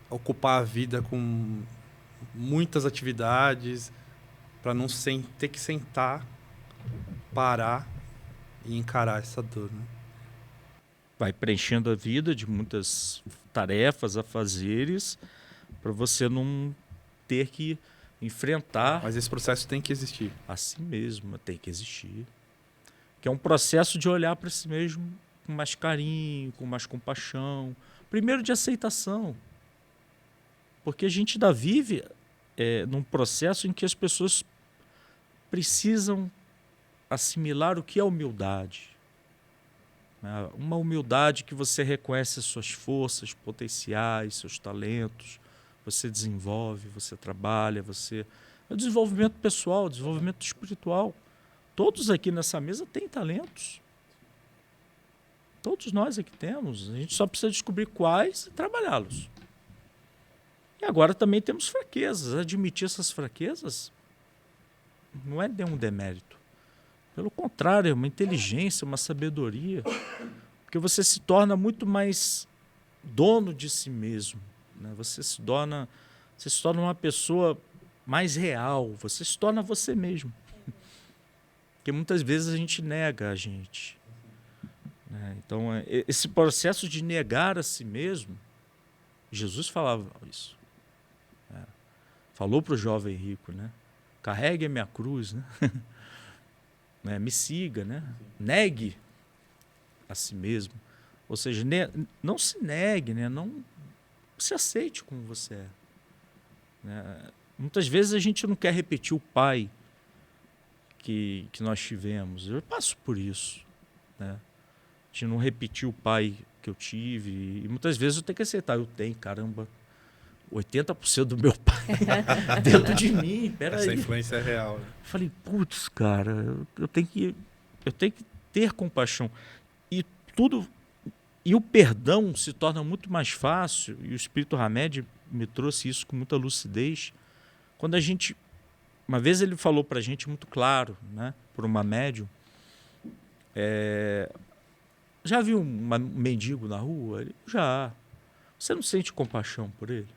ocupar a vida com muitas atividades para não ter que sentar, parar e encarar essa dor, né? Vai preenchendo a vida de muitas tarefas, afazeres, para você não ter que enfrentar. Mas esse processo tem que existir. Assim mesmo, tem que existir. Que é um processo de olhar para si mesmo com mais carinho, com mais compaixão. Primeiro, de aceitação. Porque a gente ainda vive num processo em que as pessoas precisam assimilar o que é humildade. Uma humildade que você reconhece as suas forças, potenciais, seus talentos, você desenvolve, você trabalha, é o desenvolvimento pessoal, desenvolvimento espiritual. Todos aqui nessa mesa têm talentos. Todos nós aqui temos. A gente só precisa descobrir quais e trabalhá-los. E agora também temos fraquezas. Admitir essas fraquezas não é nenhum demérito. Pelo contrário, é uma inteligência, uma sabedoria. Porque você se torna muito mais dono de si mesmo, né? Você se torna uma pessoa mais real. Você se torna você mesmo. Porque muitas vezes a gente nega a gente. Né? Então, esse processo de negar a si mesmo, Jesus falava isso. Falou para o jovem rico, né? Carregue a minha cruz, né? Me siga, né? Negue a si mesmo. Ou seja, não se negue, né? Não se aceite como você é. Né? Muitas vezes a gente não quer repetir o pai que nós tivemos. Eu passo por isso. Né? A gente não repetiu o pai que eu tive. E muitas vezes eu tenho que aceitar. Eu tenho, caramba, 80% do meu pai dentro de mim. Peraí. Essa influência é real. Né? Eu falei, putz, cara, eu tenho que ter compaixão. E o perdão se torna muito mais fácil, e o Espírito Hamed me trouxe isso com muita lucidez, quando a gente... Uma vez ele falou para a gente muito claro, né, por uma médium, já viu um mendigo na rua? Ele, já. Você não sente compaixão por ele?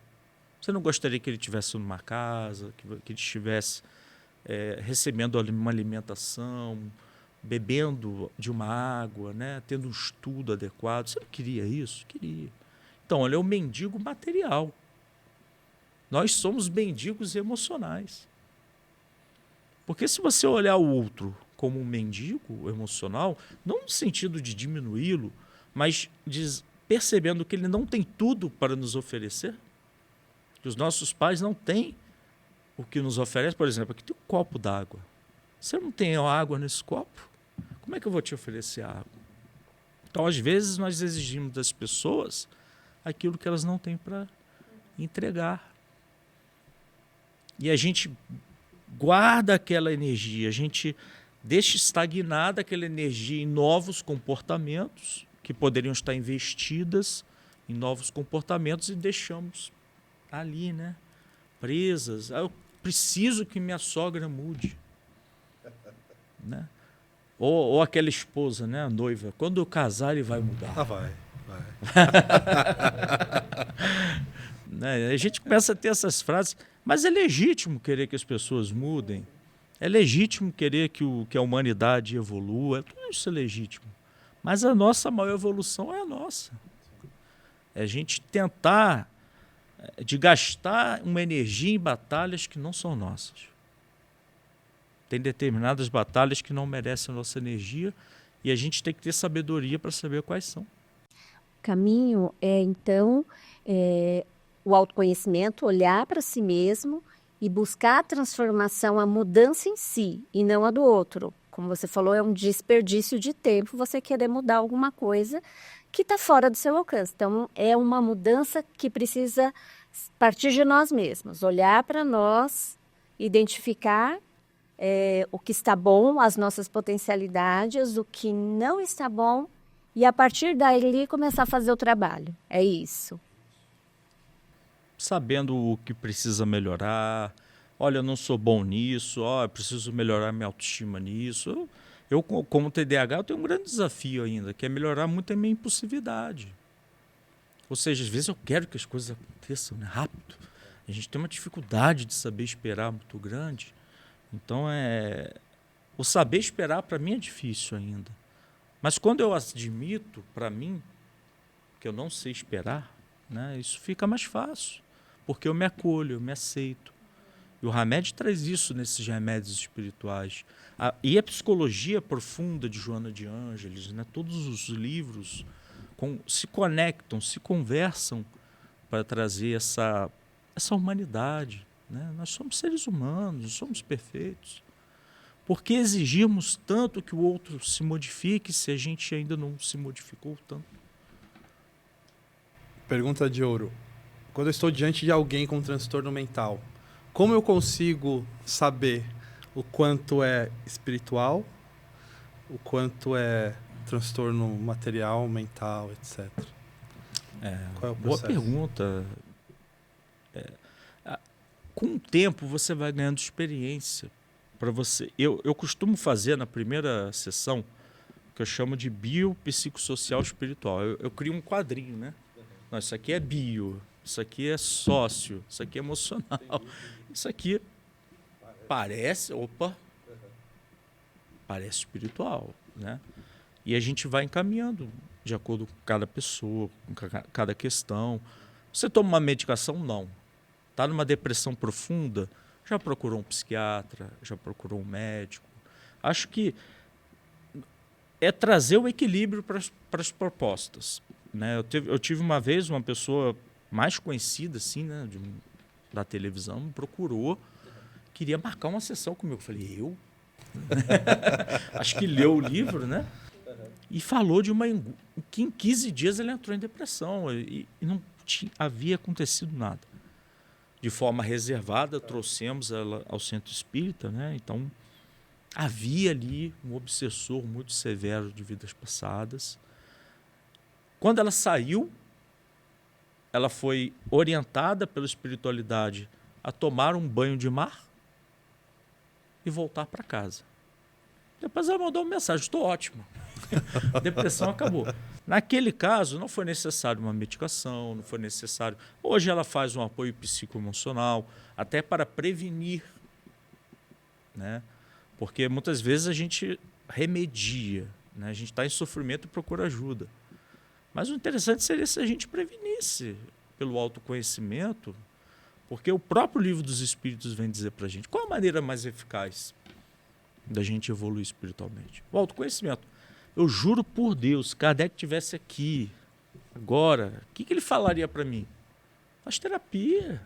Você não gostaria que ele estivesse numa casa, que ele estivesse recebendo uma alimentação, bebendo de uma água, né, tendo um estudo adequado? Você não queria isso? Queria. Então, olha, é o mendigo material. Nós somos mendigos emocionais. Porque se você olhar o outro como um mendigo emocional, não no sentido de diminuí-lo, mas percebendo que ele não tem tudo para nos oferecer, que os nossos pais não têm o que nos oferece. Por exemplo, aqui tem um copo d'água. Você não tem água nesse copo? Como é que eu vou te oferecer água? Então, às vezes, nós exigimos das pessoas aquilo que elas não têm para entregar. E a gente guarda aquela energia, a gente deixa estagnada aquela energia em novos comportamentos que poderiam estar investidas em novos comportamentos e deixamos ali, né, presas. Eu preciso que minha sogra mude, né? Ou aquela esposa, né, a noiva, quando eu casar ele vai mudar. Vai. Né? A gente começa a ter essas frases, mas é legítimo querer que as pessoas mudem, é legítimo querer que a humanidade evolua, tudo isso é legítimo. Mas a nossa maior evolução é a nossa. É a gente tentar de gastar uma energia em batalhas que não são nossas. Tem determinadas batalhas que não merecem a nossa energia e a gente tem que ter sabedoria para saber quais são. O caminho é, então, o autoconhecimento, olhar para si mesmo e buscar a transformação, a mudança em si e não a do outro. Como você falou, é um desperdício de tempo você querer mudar alguma coisa que está fora do seu alcance. Então, é uma mudança que precisa partir de nós mesmos, olhar para nós, identificar o que está bom, as nossas potencialidades, o que não está bom, e a partir dali começar a fazer o trabalho. É isso. Sabendo o que precisa melhorar. Olha, eu não sou bom nisso, eu preciso melhorar minha autoestima nisso. Eu, como TDAH, eu tenho um grande desafio ainda, que é melhorar muito a minha impulsividade. Ou seja, às vezes eu quero que as coisas aconteçam, né, rápido. A gente tem uma dificuldade de saber esperar muito grande. Então, o saber esperar para mim é difícil ainda. Mas quando eu admito para mim que eu não sei esperar, né, isso fica mais fácil, porque eu me acolho, eu me aceito. E o Hamed traz isso nesses remédios espirituais. E a psicologia profunda de Joana de Ângeles, né, todos os livros se conectam, se conversam para trazer essa humanidade. Né? Nós somos seres humanos, somos perfeitos. Por que exigirmos tanto que o outro se modifique se a gente ainda não se modificou tanto? Pergunta de ouro. Quando eu estou diante de alguém com transtorno mental, como eu consigo saber o quanto é espiritual, o quanto é transtorno material, mental, etc? Qual é o processo? Boa pergunta. Com o tempo você vai ganhando experiência para você. Eu costumo fazer na primeira sessão que eu chamo de biopsicossocial espiritual. Eu crio um quadrinho, né? Não, isso aqui é bio, isso aqui é sócio, isso aqui é emocional, isso aqui parece espiritual, né? E a gente vai encaminhando de acordo com cada pessoa, com cada questão. Você toma uma medicação? Não. Está numa depressão profunda? Já procurou um psiquiatra? Já procurou um médico? Acho que é trazer o equilíbrio para as propostas. Né? Eu tive uma vez uma pessoa mais conhecida assim, né, da televisão, me procurou, queria marcar uma sessão comigo. Eu falei, eu? Acho que leu o livro, né? E falou de que em 15 dias ele entrou em depressão e não havia acontecido nada. De forma reservada, trouxemos ela ao centro espírita, né? Então, havia ali um obsessor muito severo de vidas passadas. Quando ela saiu, ela foi orientada pela espiritualidade a tomar um banho de mar e voltar para casa. Depois ela mandou uma mensagem, estou ótima. A depressão acabou. Naquele caso, não foi necessário uma medicação, não foi necessário... Hoje ela faz um apoio psicoemocional, até para prevenir, né? Porque muitas vezes a gente remedia, né? A gente está em sofrimento e procura ajuda. Mas o interessante seria se a gente prevenisse pelo autoconhecimento, porque o próprio Livro dos Espíritos vem dizer para a gente qual a maneira mais eficaz da gente evoluir espiritualmente. O autoconhecimento. Eu juro por Deus, se Kardec estivesse aqui agora, o que ele falaria para mim? Faz terapia.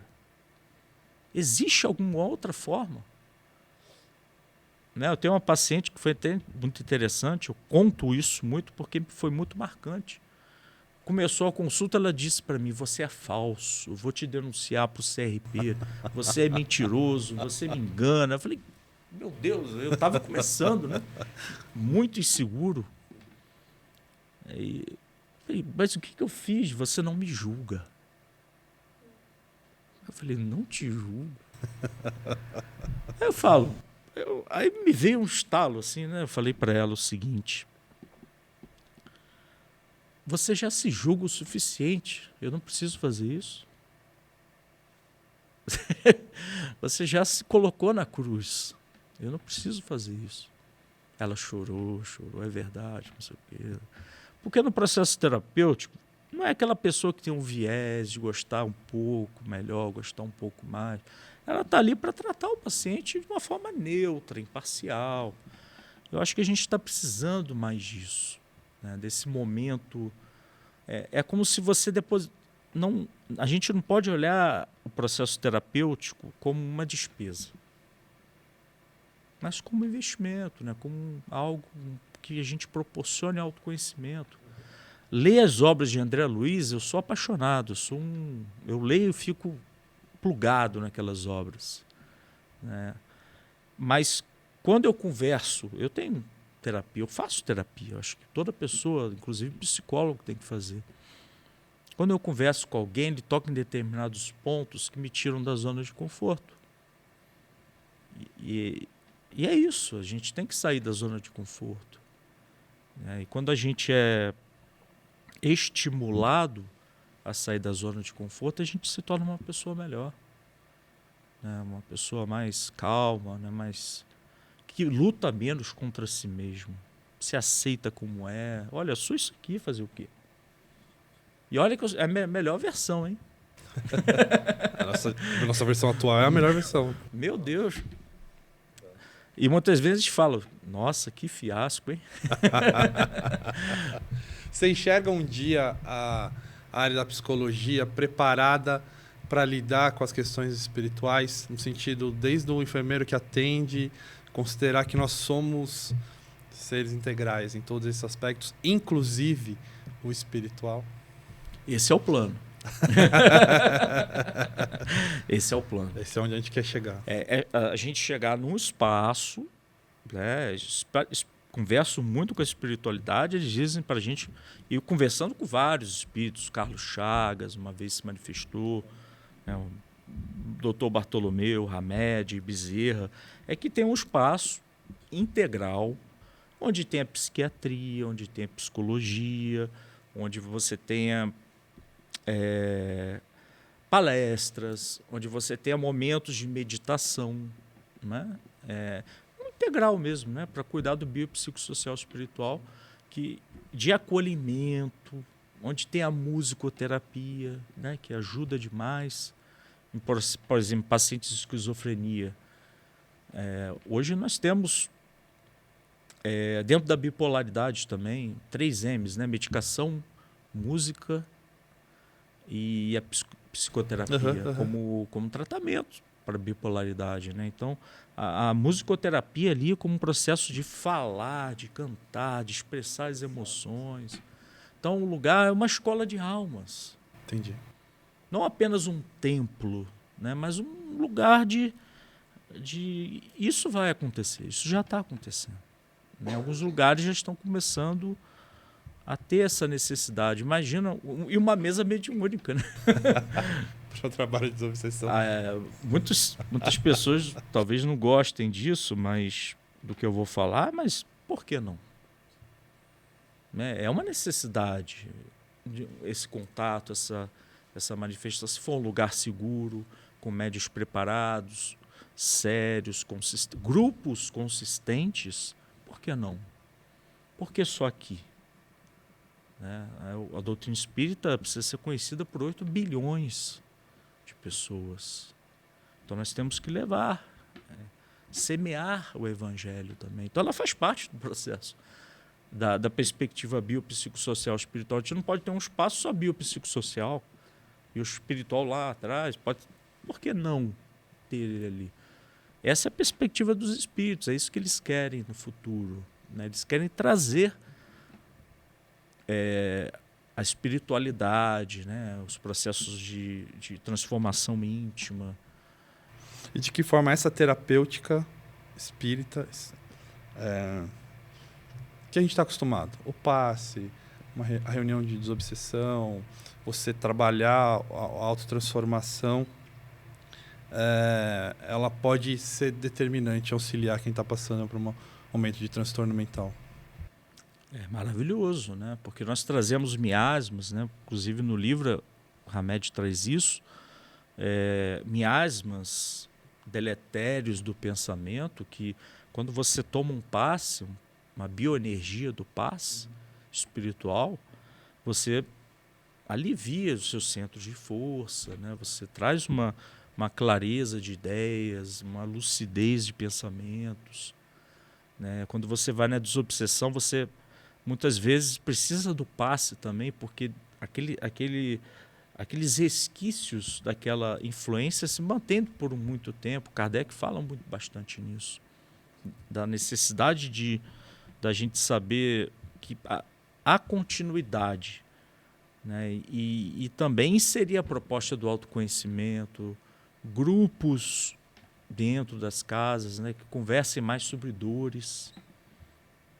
Existe alguma outra forma? Né? Eu tenho uma paciente que foi até muito interessante, eu conto isso muito porque foi muito marcante. Começou a consulta, ela disse para mim, você é falso, eu vou te denunciar para o CRP, você é mentiroso, você me engana. Eu falei, meu Deus, eu estava começando, né? Muito inseguro. Mas o que eu fiz? Você não me julga. Eu falei, não te julgo. Aí eu falo, aí me veio um estalo assim, né? Eu falei para ela o seguinte, você já se julga o suficiente, eu não preciso fazer isso. Você já se colocou na cruz, eu não preciso fazer isso. Ela chorou, é verdade, não sei o quê. Porque no processo terapêutico, não é aquela pessoa que tem um viés de gostar um pouco melhor, gostar um pouco mais. Ela está ali para tratar o paciente de uma forma neutra, imparcial. Eu acho que a gente está precisando mais disso, né? Desse momento. É como se você depois... a gente não pode olhar o processo terapêutico como uma despesa, mas como investimento, né? Como algo que a gente proporcione autoconhecimento. Ler as obras de André Luiz, eu sou apaixonado, eu leio e fico plugado naquelas obras, né? Mas quando eu converso, eu tenho terapia, eu faço terapia, eu acho que toda pessoa, inclusive psicólogo, tem que fazer. Quando eu converso com alguém, ele toca em determinados pontos que me tiram da zona de conforto. E é isso, a gente tem que sair da zona de conforto, né? E quando a gente é estimulado a sair da zona de conforto, a gente se torna uma pessoa melhor, né? Uma pessoa mais calma, né? Que luta menos contra si mesmo, se aceita como é. Olha, sou isso aqui, fazer o quê? E olha que é a melhor versão, hein? A nossa versão atual é a melhor versão. Meu Deus! E muitas vezes falam, nossa, que fiasco, hein? Você enxerga um dia a área da psicologia preparada para lidar com as questões espirituais, no sentido, desde o enfermeiro que atende, considerar que nós somos seres integrais em todos esses aspectos, inclusive o espiritual? Esse é o plano. Esse é o plano. Esse é onde a gente quer chegar. A gente chegar num espaço, né? Converso muito com a espiritualidade, eles dizem para a gente, e conversando com vários espíritos, Carlos Chagas uma vez se manifestou, né? O Dr. Bartolomeu, Hamed, Bezerra, é que tem um espaço integral, onde tem a psiquiatria, onde tem a psicologia, onde você tenha palestras, onde você tenha momentos de meditação, né? Integral mesmo, né? Para cuidar do biopsicossocial espiritual, de acolhimento, onde tem a musicoterapia, né? Que ajuda demais. Por exemplo, pacientes de esquizofrenia. Hoje nós temos, dentro da bipolaridade também, 3 M's, né? Medicação, música e a psicoterapia como tratamento para bipolaridade, né? Então, a musicoterapia ali é como um processo de falar, de cantar, de expressar as emoções. Então, o lugar é uma escola de almas. Entendi. Não apenas um templo, né? Mas um lugar de... Isso vai acontecer, isso já está acontecendo, né? Alguns lugares já estão começando a ter essa necessidade. Imagina, e uma mesa mediúnica, né? Para o trabalho de desobsessão. Muitas pessoas talvez não gostem disso, mas do que eu vou falar, mas por que não? Né? É uma necessidade, esse contato, essa manifestação. Se for um lugar seguro, com médios preparados, sérios, grupos consistentes, por que não? Por que só aqui? Né? A doutrina espírita precisa ser conhecida por 8 bilhões de pessoas. Então nós temos que levar, semear o evangelho também. Então ela faz parte do processo da perspectiva biopsicossocial espiritual. A gente não pode ter um espaço só biopsicossocial e o espiritual lá atrás. Por que não ter ele ali? Essa é a perspectiva dos espíritos, é isso que eles querem no futuro, né? Eles querem trazer a espiritualidade, né? Os processos de transformação íntima. E de que forma essa terapêutica espírita, que a gente está acostumado, o passe, a reunião de desobsessão, você trabalhar a autotransformação, ela pode ser determinante, auxiliar quem está passando por um momento de transtorno mental. É maravilhoso, né? Porque nós trazemos miasmas, né? Inclusive no livro o Hamed traz isso, miasmas deletérios do pensamento, que quando você toma um passe, uma bioenergia do passe espiritual, você alivia os seus centros de força, né? Você traz uma clareza de ideias, uma lucidez de pensamentos, né? Quando você vai na desobsessão, você muitas vezes precisa do passe também, porque aqueles resquícios daquela influência se mantêm por muito tempo. Kardec fala bastante nisso, da necessidade da gente saber que há continuidade, né? E também inserir a proposta do autoconhecimento, grupos dentro das casas, né, que conversem mais sobre dores.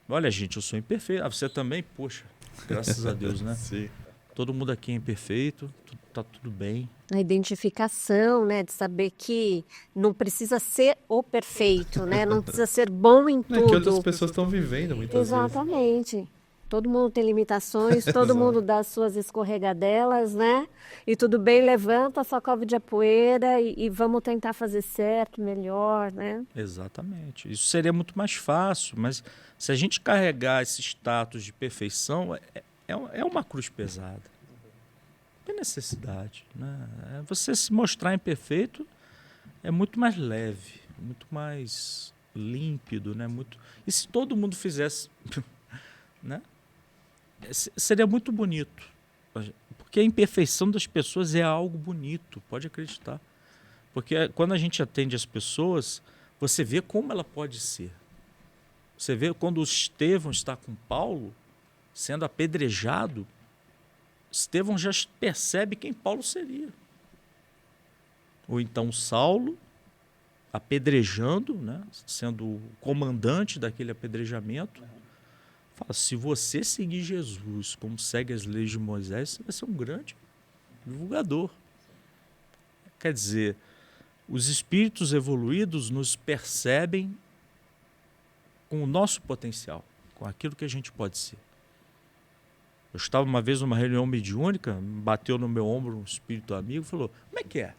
Olha, gente, eu sou imperfeito. Você também? Poxa, graças a Deus, né? Sim. Todo mundo aqui é imperfeito, tá tudo bem. A identificação, né, de saber que não precisa ser o perfeito, né? Não precisa ser bom em É que outras tudo. pessoas estão vivendo muitas vezes. Exatamente. Todo mundo tem limitações, todo mundo dá as suas escorregadelas, né? E tudo bem, levanta, sacode de poeira e vamos tentar fazer certo, melhor, né? Exatamente. Isso seria muito mais fácil, mas se a gente carregar esse status de perfeição, é uma cruz pesada. Não tem necessidade, né? Você se mostrar imperfeito é muito mais leve, muito mais límpido, né? E se todo mundo fizesse, né? Seria muito bonito, porque a imperfeição das pessoas é algo bonito, pode acreditar. Porque quando a gente atende as pessoas, você vê como ela pode ser. Você vê quando o Estevão está com Paulo, sendo apedrejado, Estevão já percebe quem Paulo seria. Ou então Saulo, apedrejando, né, sendo o comandante daquele apedrejamento, fala, se você seguir Jesus como segue as leis de Moisés, você vai ser um grande divulgador. Quer dizer, os espíritos evoluídos nos percebem com o nosso potencial, com aquilo que a gente pode ser. Eu estava uma vez numa reunião mediúnica, bateu no meu ombro um espírito amigo e falou, como é que é?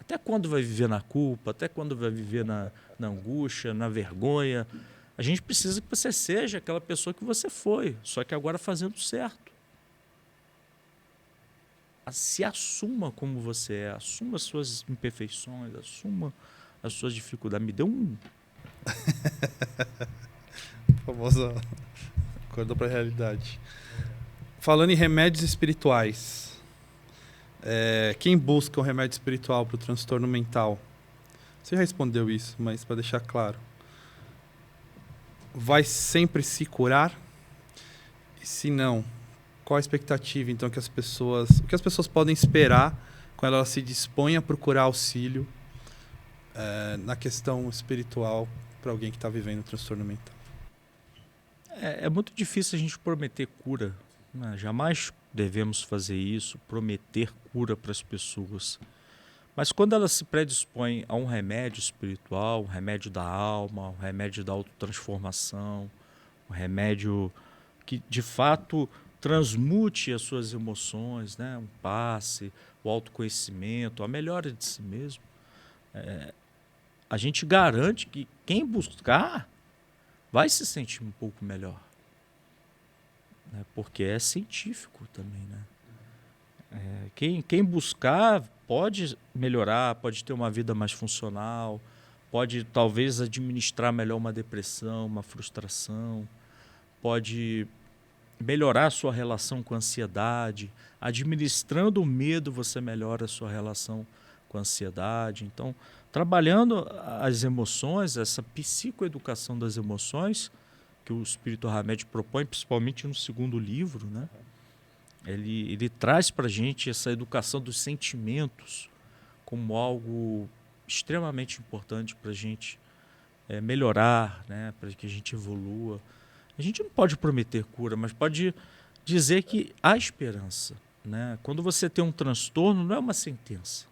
Até quando vai viver na culpa? Até quando vai viver na angústia, na vergonha? A gente precisa que você seja aquela pessoa que você foi, só que agora fazendo certo. Se assuma como você é, assuma as suas imperfeições, assuma as suas dificuldades. Me deu um... Famosa acordou para a realidade. Falando em remédios espirituais, quem busca um remédio espiritual para o transtorno mental? Você já respondeu isso, mas para deixar claro, vai sempre se curar? E se não, qual a expectativa então o que as pessoas podem esperar quando elas se dispõem a procurar auxílio na questão espiritual para alguém que está vivendo um transtorno mental? É muito difícil a gente prometer cura, né? Jamais devemos fazer isso, prometer cura para as pessoas. Mas quando elas se predispõem a um remédio espiritual, um remédio da alma, um remédio da autotransformação, um remédio que de fato transmute as suas emoções, né? Um passe, o autoconhecimento, a melhora de si mesmo, a gente garante que quem buscar vai se sentir um pouco melhor, né? Porque é científico também, né? Quem buscar pode melhorar, pode ter uma vida mais funcional, pode talvez administrar melhor uma depressão, uma frustração, pode melhorar a sua relação com a ansiedade. Administrando o medo, você melhora a sua relação com a ansiedade. Então, trabalhando as emoções, essa psicoeducação das emoções, que o Espírito Hamed propõe, principalmente no segundo livro, né? Ele traz para a gente essa educação dos sentimentos como algo extremamente importante para a gente melhorar, né? Para que a gente evolua. A gente não pode prometer cura, mas pode dizer que há esperança, né? Quando você tem um transtorno, não é uma sentença.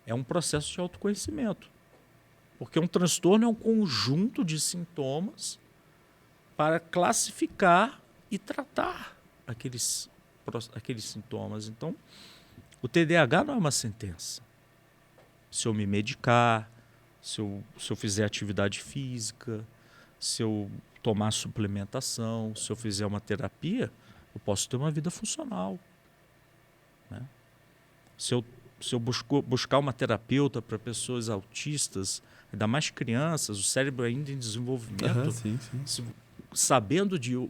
É um processo de autoconhecimento. Porque um transtorno é um conjunto de sintomas para classificar e tratar aqueles sintomas. Então, o TDAH não é uma sentença. Se eu me medicar, se eu fizer atividade física, se eu tomar suplementação, se eu fizer uma terapia, eu posso ter uma vida funcional, né? Se eu buscar uma terapeuta para pessoas autistas, ainda mais crianças, o cérebro ainda em desenvolvimento, Sim.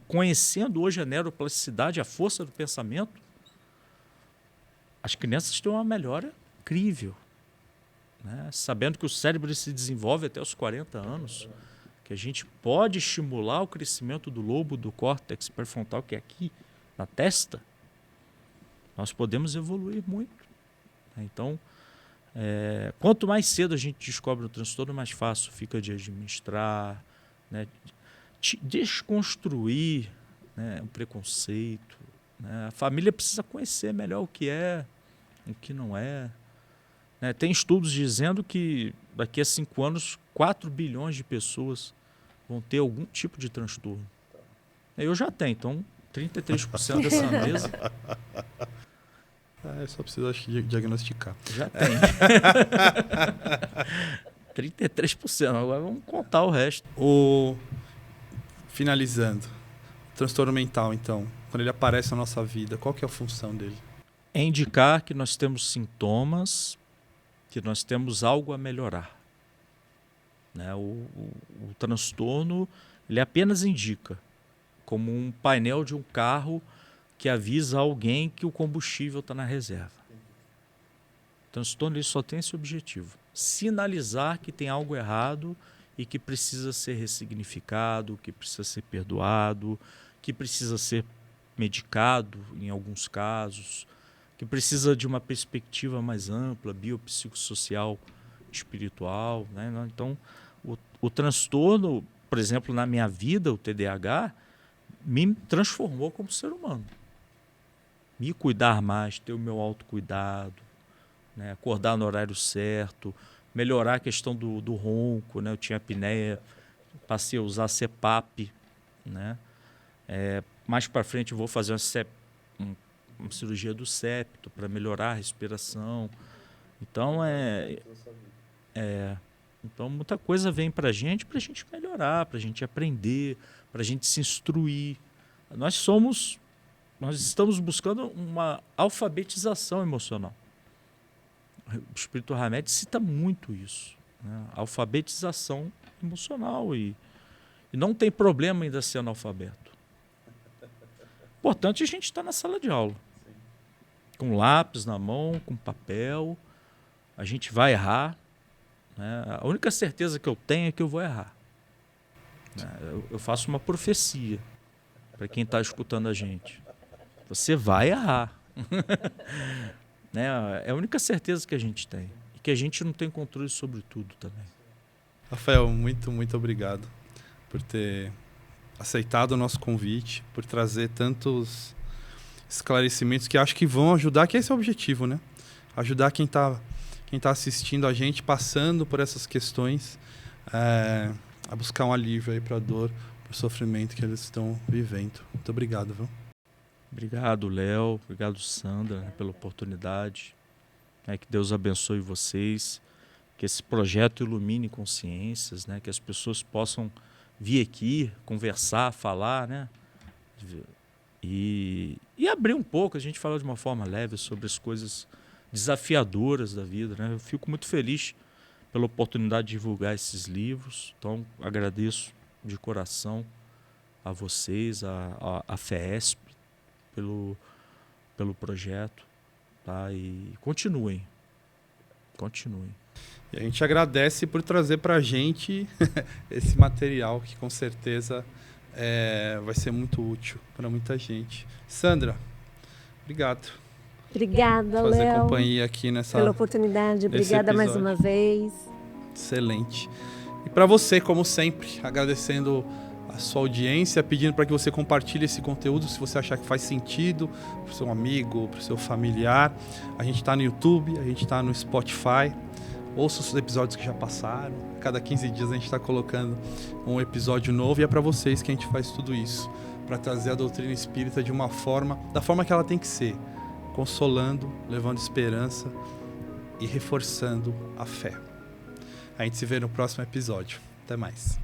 conhecendo hoje a neuroplasticidade, a força do pensamento, as crianças têm uma melhora incrível, né? Sabendo que o cérebro se desenvolve até os 40 anos, que a gente pode estimular o crescimento do lobo do córtex pré-frontal, que é aqui na testa, nós podemos evoluir muito. Então, quanto mais cedo a gente descobre o transtorno, mais fácil fica de administrar, né? Desconstruir, né, o preconceito, né? A família precisa conhecer melhor o que é, o que não é, né? Tem estudos dizendo que daqui a 5 anos, 4 bilhões de pessoas vão ter algum tipo de transtorno. Eu já tenho, então 33% dessa mesa... Eu só preciso diagnosticar. Já tem. 33%. Agora vamos contar o resto. Finalizando. O transtorno mental, então. Quando ele aparece na nossa vida, qual que é a função dele? É indicar que nós temos sintomas, que nós temos algo a melhorar, né? O transtorno, ele apenas indica, como um painel de um carro que avisa alguém que o combustível está na reserva. O transtorno ele só tem esse objetivo: sinalizar que tem algo errado e que precisa ser ressignificado, que precisa ser perdoado, que precisa ser medicado em alguns casos, que precisa de uma perspectiva mais ampla, biopsicossocial, espiritual, né? Então, o transtorno, por exemplo, na minha vida, o TDAH, me transformou como ser humano. Me cuidar mais, ter o meu autocuidado, né? Acordar no horário certo, melhorar a questão do ronco, né? Eu tinha apneia, passei a usar CPAP, né? Mais para frente eu vou fazer uma cirurgia do septo para melhorar a respiração. Então, então muita coisa vem para a gente melhorar, para a gente aprender, para a gente se instruir. Nós estamos buscando uma alfabetização emocional. O Espírito Hamed cita muito isso, né? Alfabetização emocional, e não tem problema ainda ser analfabeto. Importante a gente estar na sala de aula, com lápis na mão, com papel. A gente vai errar, né? A única certeza que eu tenho é que eu vou errar. Eu faço uma profecia para quem está escutando a gente. Você vai errar. Né? É a única certeza que a gente tem. E que a gente não tem controle sobre tudo também. Rafael, muito, muito obrigado por ter aceitado o nosso convite, por trazer tantos esclarecimentos que acho que vão ajudar, que esse é o objetivo, né? Ajudar quem tá assistindo a gente, passando por essas questões, a buscar um alívio aí para a dor, para o sofrimento que eles estão vivendo. Muito obrigado, viu? Obrigado, Léo. Obrigado, Sandra, né, pela oportunidade. Que Deus abençoe vocês, que esse projeto ilumine consciências, né, que as pessoas possam vir aqui, conversar, falar, né, e abrir um pouco, a gente fala de uma forma leve sobre as coisas desafiadoras da vida, né? Eu fico muito feliz pela oportunidade de divulgar esses livros, então agradeço de coração a vocês, a FESP, pelo projeto, tá? E continuem. E a gente agradece por trazer para a gente esse material que com certeza vai ser muito útil para muita gente. Sandra, obrigado. Obrigada, Léo. Fazer companhia aqui pela oportunidade. Obrigada mais uma vez. Excelente. E para você, como sempre, agradecendo a sua audiência, pedindo para que você compartilhe esse conteúdo se você achar que faz sentido para o seu amigo, para o seu familiar. A gente está no YouTube, a gente está no Spotify. Ouça os episódios que já passaram. Cada 15 dias a gente está colocando um episódio novo, e é para vocês que a gente faz tudo isso, para trazer a doutrina espírita da forma que ela tem que ser, consolando, levando esperança e reforçando a fé. A gente se vê no próximo episódio. Até mais.